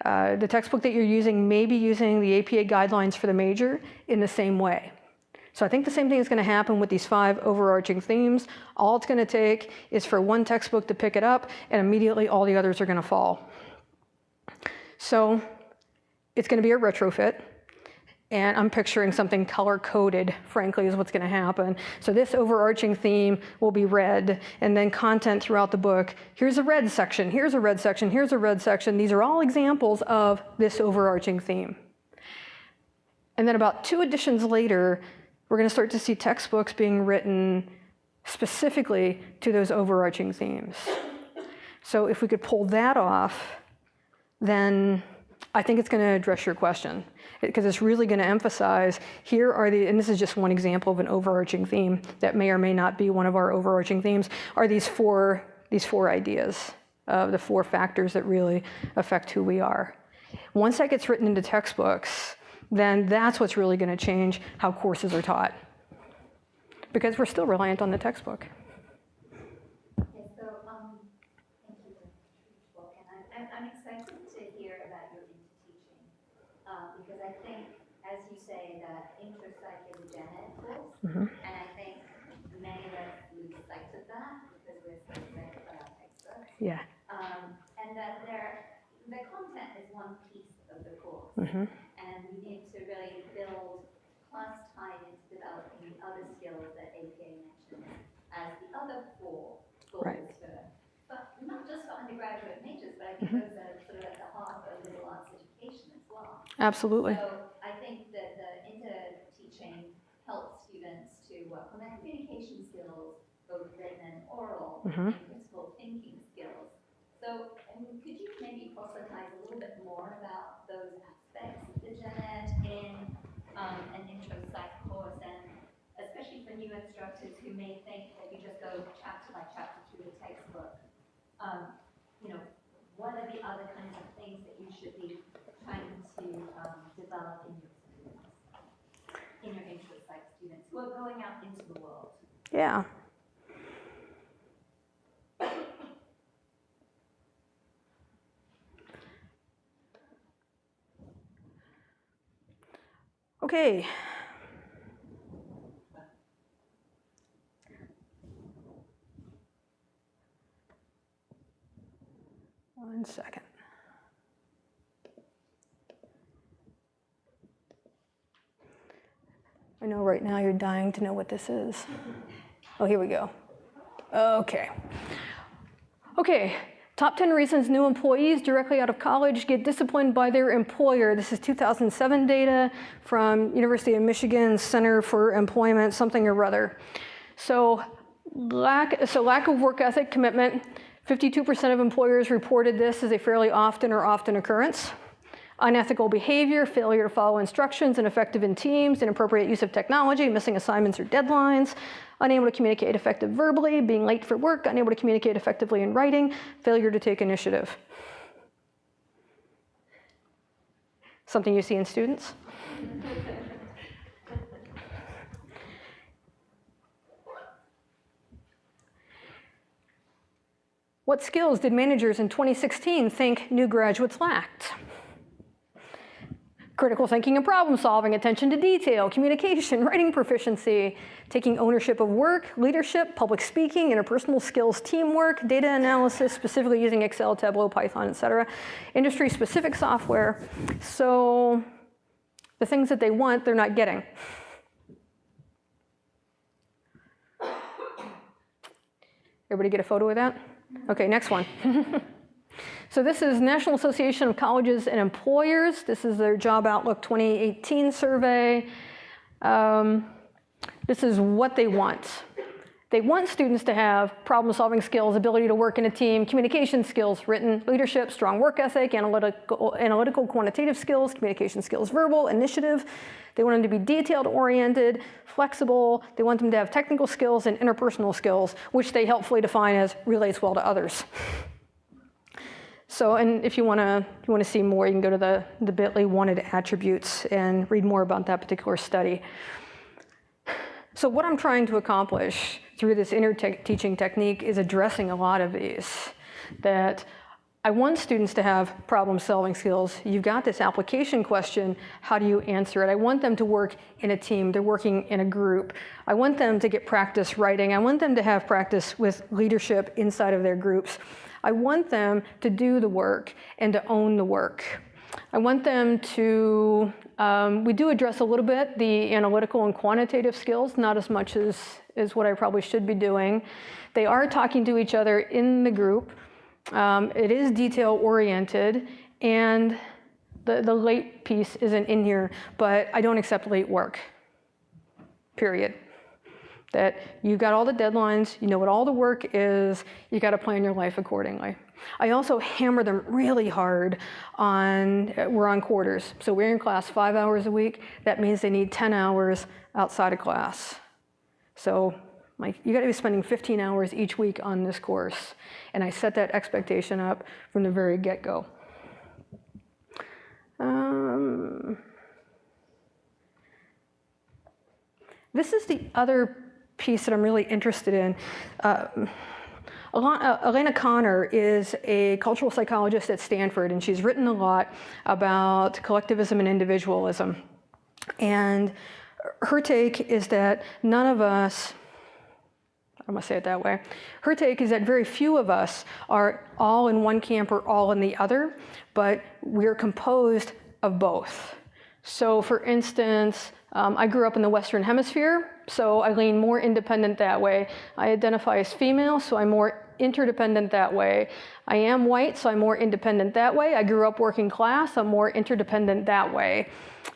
The textbook that you're using may be using the APA guidelines for the major in the same way. So I think the same thing is going to happen with these 5 overarching themes. All it's going to take is for one textbook to pick it up, and immediately all the others are going to fall. So it's going to be a retrofit, and I'm picturing something color-coded, frankly, is what's going to happen. So this overarching theme will be red, and then content throughout the book. Here's a red section, here's a red section, here's a red section. These are all examples of this overarching theme. And then about 2 editions later, we're going to start to see textbooks being written specifically to those overarching themes. So if we could pull that off, then I think it's going to address your question, because it's really going to emphasize, here are the, and this is just one example of an overarching theme that may or may not be one of our overarching themes, are these four ideas of the 4 factors that really affect who we are. Once that gets written into textbooks, then that's what's really going to change how courses are taught, because we're still reliant on the textbook. Okay, so thank you for the book, and I'm excited to hear about your into teaching, because I think, as you say, that Intro Psych is a gen ed course, and I think many of us lose sight of that because we're so sick about textbooks. Yeah. And that the content is one piece of the course, and we need to really build plus tie into developing the other skills that APA mentions as the other 4 goals Right. but not just for undergraduate majors, but I think those are sort of at the heart of liberal arts education as well. Absolutely. So I think that the inter-teaching helps students to work on their communication skills, both written and oral, and critical thinking skills. So could you maybe proselytize a little bit more about those aspects of the gen ed in an Intro Psych course, and especially for new instructors who may think that you just go chapter by chapter through the textbook, you know, what are the other kinds of things that you should be trying to develop in your students, in your Intro Psych students who are going out into the world? Yeah. Okay. One second. I know right now you're dying to know what this is. Oh, here we go. Okay. Okay, top 10 reasons new employees directly out of college get disciplined by their employer. This is 2007 data from University of Michigan Center for Employment, something or other. So lack of work ethic commitment. 52% of employers reported this as a fairly often or often occurrence. Unethical behavior, failure to follow instructions, ineffective in teams, inappropriate use of technology, missing assignments or deadlines, unable to communicate effectively verbally, being late for work, unable to communicate effectively in writing, failure to take initiative. Something you see in students? What skills did managers in 2016 think new graduates lacked? Critical thinking and problem solving, attention to detail, communication, writing proficiency, taking ownership of work, leadership, public speaking, interpersonal skills, teamwork, data analysis, specifically using Excel, Tableau, Python, etc. Industry-specific software. So the things that they want, they're not getting. Everybody get a photo of that? Okay, next one. So this is National Association of Colleges and Employers. This is their Job Outlook 2018 survey. This is what they want. They want students to have problem-solving skills, ability to work in a team, communication skills, written leadership, strong work ethic, analytical quantitative skills, communication skills, verbal, initiative. They want them to be detailed-oriented, flexible. They want them to have technical skills and interpersonal skills, which they helpfully define as relates well to others. So, and if you want to see more, you can go to the bit.ly wanted attributes and read more about that particular study. So what I'm trying to accomplish through this teaching technique is addressing a lot of these. That I want students to have problem-solving skills. You've got this application question, how do you answer it? I want them to work in a team, they're working in a group. I want them to get practice writing. I want them to have practice with leadership inside of their groups. I want them to do the work and to own the work. I want them to, we do address a little bit the analytical and quantitative skills, not as much as what I probably should be doing. They are talking to each other in the group. It is detail-oriented, and the late piece isn't in here, but I don't accept late work, period. That you've got all the deadlines, you know what all the work is, you got to plan your life accordingly. I also hammer them really hard on, we're on quarters. So we're in class 5 hours a week. That means they need 10 hours outside of class. So like, you got to be spending 15 hours each week on this course. And I set that expectation up from the very get-go. This is the other piece that I'm really interested in. Elena Connor is a cultural psychologist at Stanford, and she's written a lot about collectivism and individualism. And her take is that none of us, I'm gonna say it that way, her take is that very few of us are all in one camp or all in the other, but we're composed of both. So for instance, I grew up in the Western Hemisphere, so I lean more independent that way. I identify as female, so I'm more interdependent that way. I am white, so I'm more independent that way. I grew up working class, I'm more interdependent that way.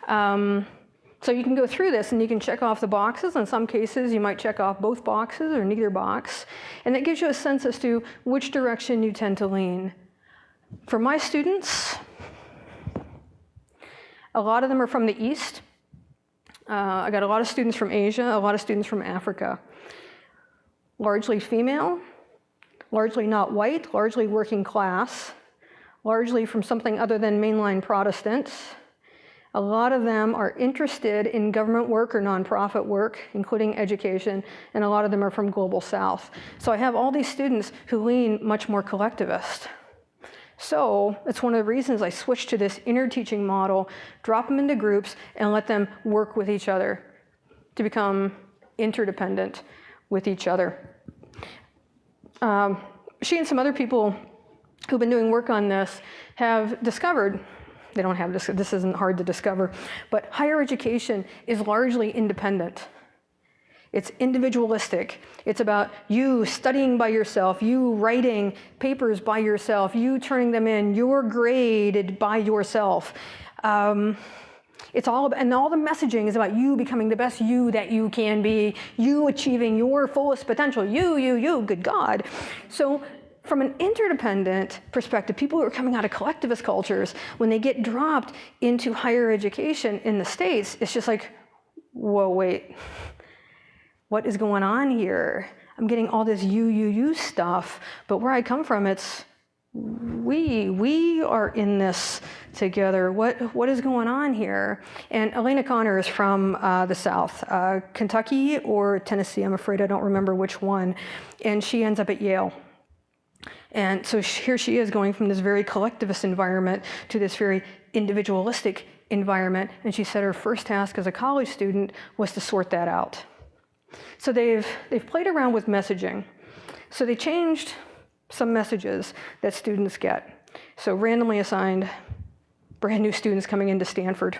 So you can go through this and you can check off the boxes. In some cases, you might check off both boxes or neither box. And that gives you a sense as to which direction you tend to lean. For my students, a lot of them are from the East. I got a lot of students from Asia, a lot of students from Africa. Largely female, largely not white, largely working class, largely from something other than mainline Protestants. A lot of them are interested in government work or nonprofit work, including education, and a lot of them are from Global South. So I have all these students who lean much more collectivist. So it's one of the reasons I switched to this inter-teaching model, drop them into groups, and let them work with each other to become interdependent with each other. She and some other people who've been doing work on this have discovered, they don't have this, this isn't hard to discover, but higher education is largely independent. It's individualistic. It's about you studying by yourself, you writing papers by yourself, you turning them in, you're graded by yourself. It's all about, and all the messaging is about you becoming the best you that you can be, you achieving your fullest potential, you, good God. So from an interdependent perspective, people who are coming out of collectivist cultures, when they get dropped into higher education in the States, it's just like, whoa, wait. What is going on here? I'm getting all this you stuff, but where I come from, it's we are in this together. What is going on here? And Elena Connor is from the South, Kentucky or Tennessee, I'm afraid I don't remember which one, and she ends up at Yale. And so here she is going from this very collectivist environment to this very individualistic environment, and she said her first task as a college student was to sort that out. So they've played around with messaging. So they changed some messages that students get. So randomly assigned brand new students coming into Stanford.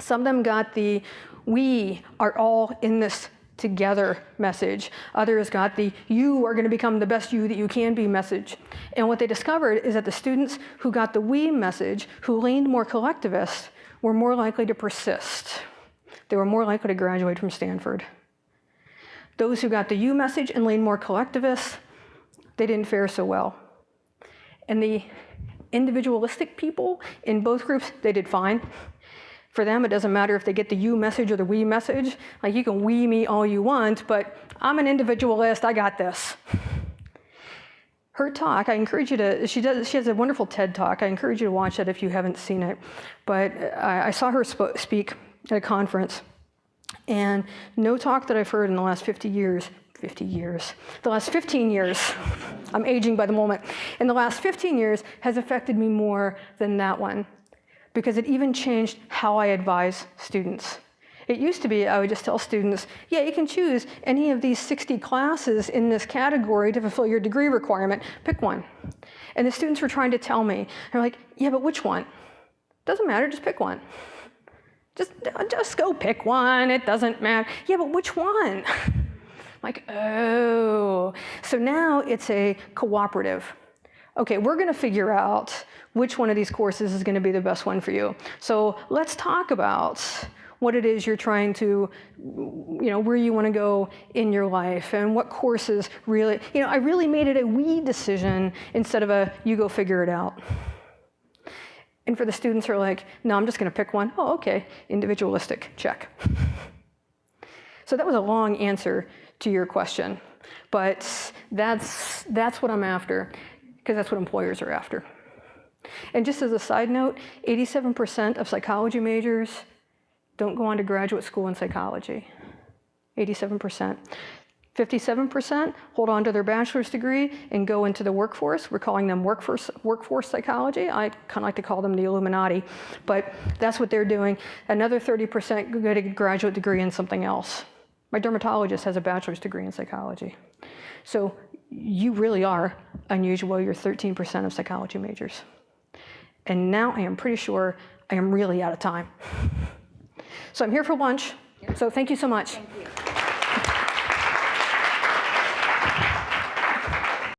Some of them got the we are all in this together message. Others got the you are going to become the best you that you can be message. And what they discovered is that the students who got the we message, who leaned more collectivist, were more likely to persist. They were more likely to graduate from Stanford. Those who got the you message and leaned more collectivist, they didn't fare so well. And the individualistic people in both groups, they did fine. For them, it doesn't matter if they get the you message or the we message. Like, you can we me all you want, but I'm an individualist, I got this. Her talk, I encourage you to, she has a wonderful TED talk. I encourage you to watch it if you haven't seen it. But I saw her speak at a conference. And no talk that I've heard in the last the last 15 years, I'm aging by the moment, in the last 15 years has affected me more than that one, because it even changed how I advise students. It used to be I would just tell students, yeah, you can choose any of these 60 classes in this category to fulfill your degree requirement, pick one. And the students were trying to tell me, they're like, yeah, but which one? Doesn't matter, just pick one. Just go pick one, it doesn't matter. Yeah, but which one? Like, oh. So now it's a cooperative. Okay, we're gonna figure out which one of these courses is gonna be the best one for you. So let's talk about what it is you're trying to, where you wanna go in your life and what courses really, I really made it a we decision instead of a you go figure it out. And for the students who are like, no, I'm just gonna pick one. Oh, okay, individualistic, check. So that was a long answer to your question, but that's what I'm after, because that's what employers are after. And just as a side note, 87% of psychology majors don't go on to graduate school in psychology. 87%. 57% hold on to their bachelor's degree and go into the workforce. We're calling them workforce psychology. I kind of like to call them the Illuminati, but that's what they're doing. Another 30% get a graduate degree in something else. My dermatologist has a bachelor's degree in psychology. So you really are unusual. You're 13% of psychology majors. And now I am pretty sure I am really out of time. So I'm here for lunch. So thank you so much. Thank you.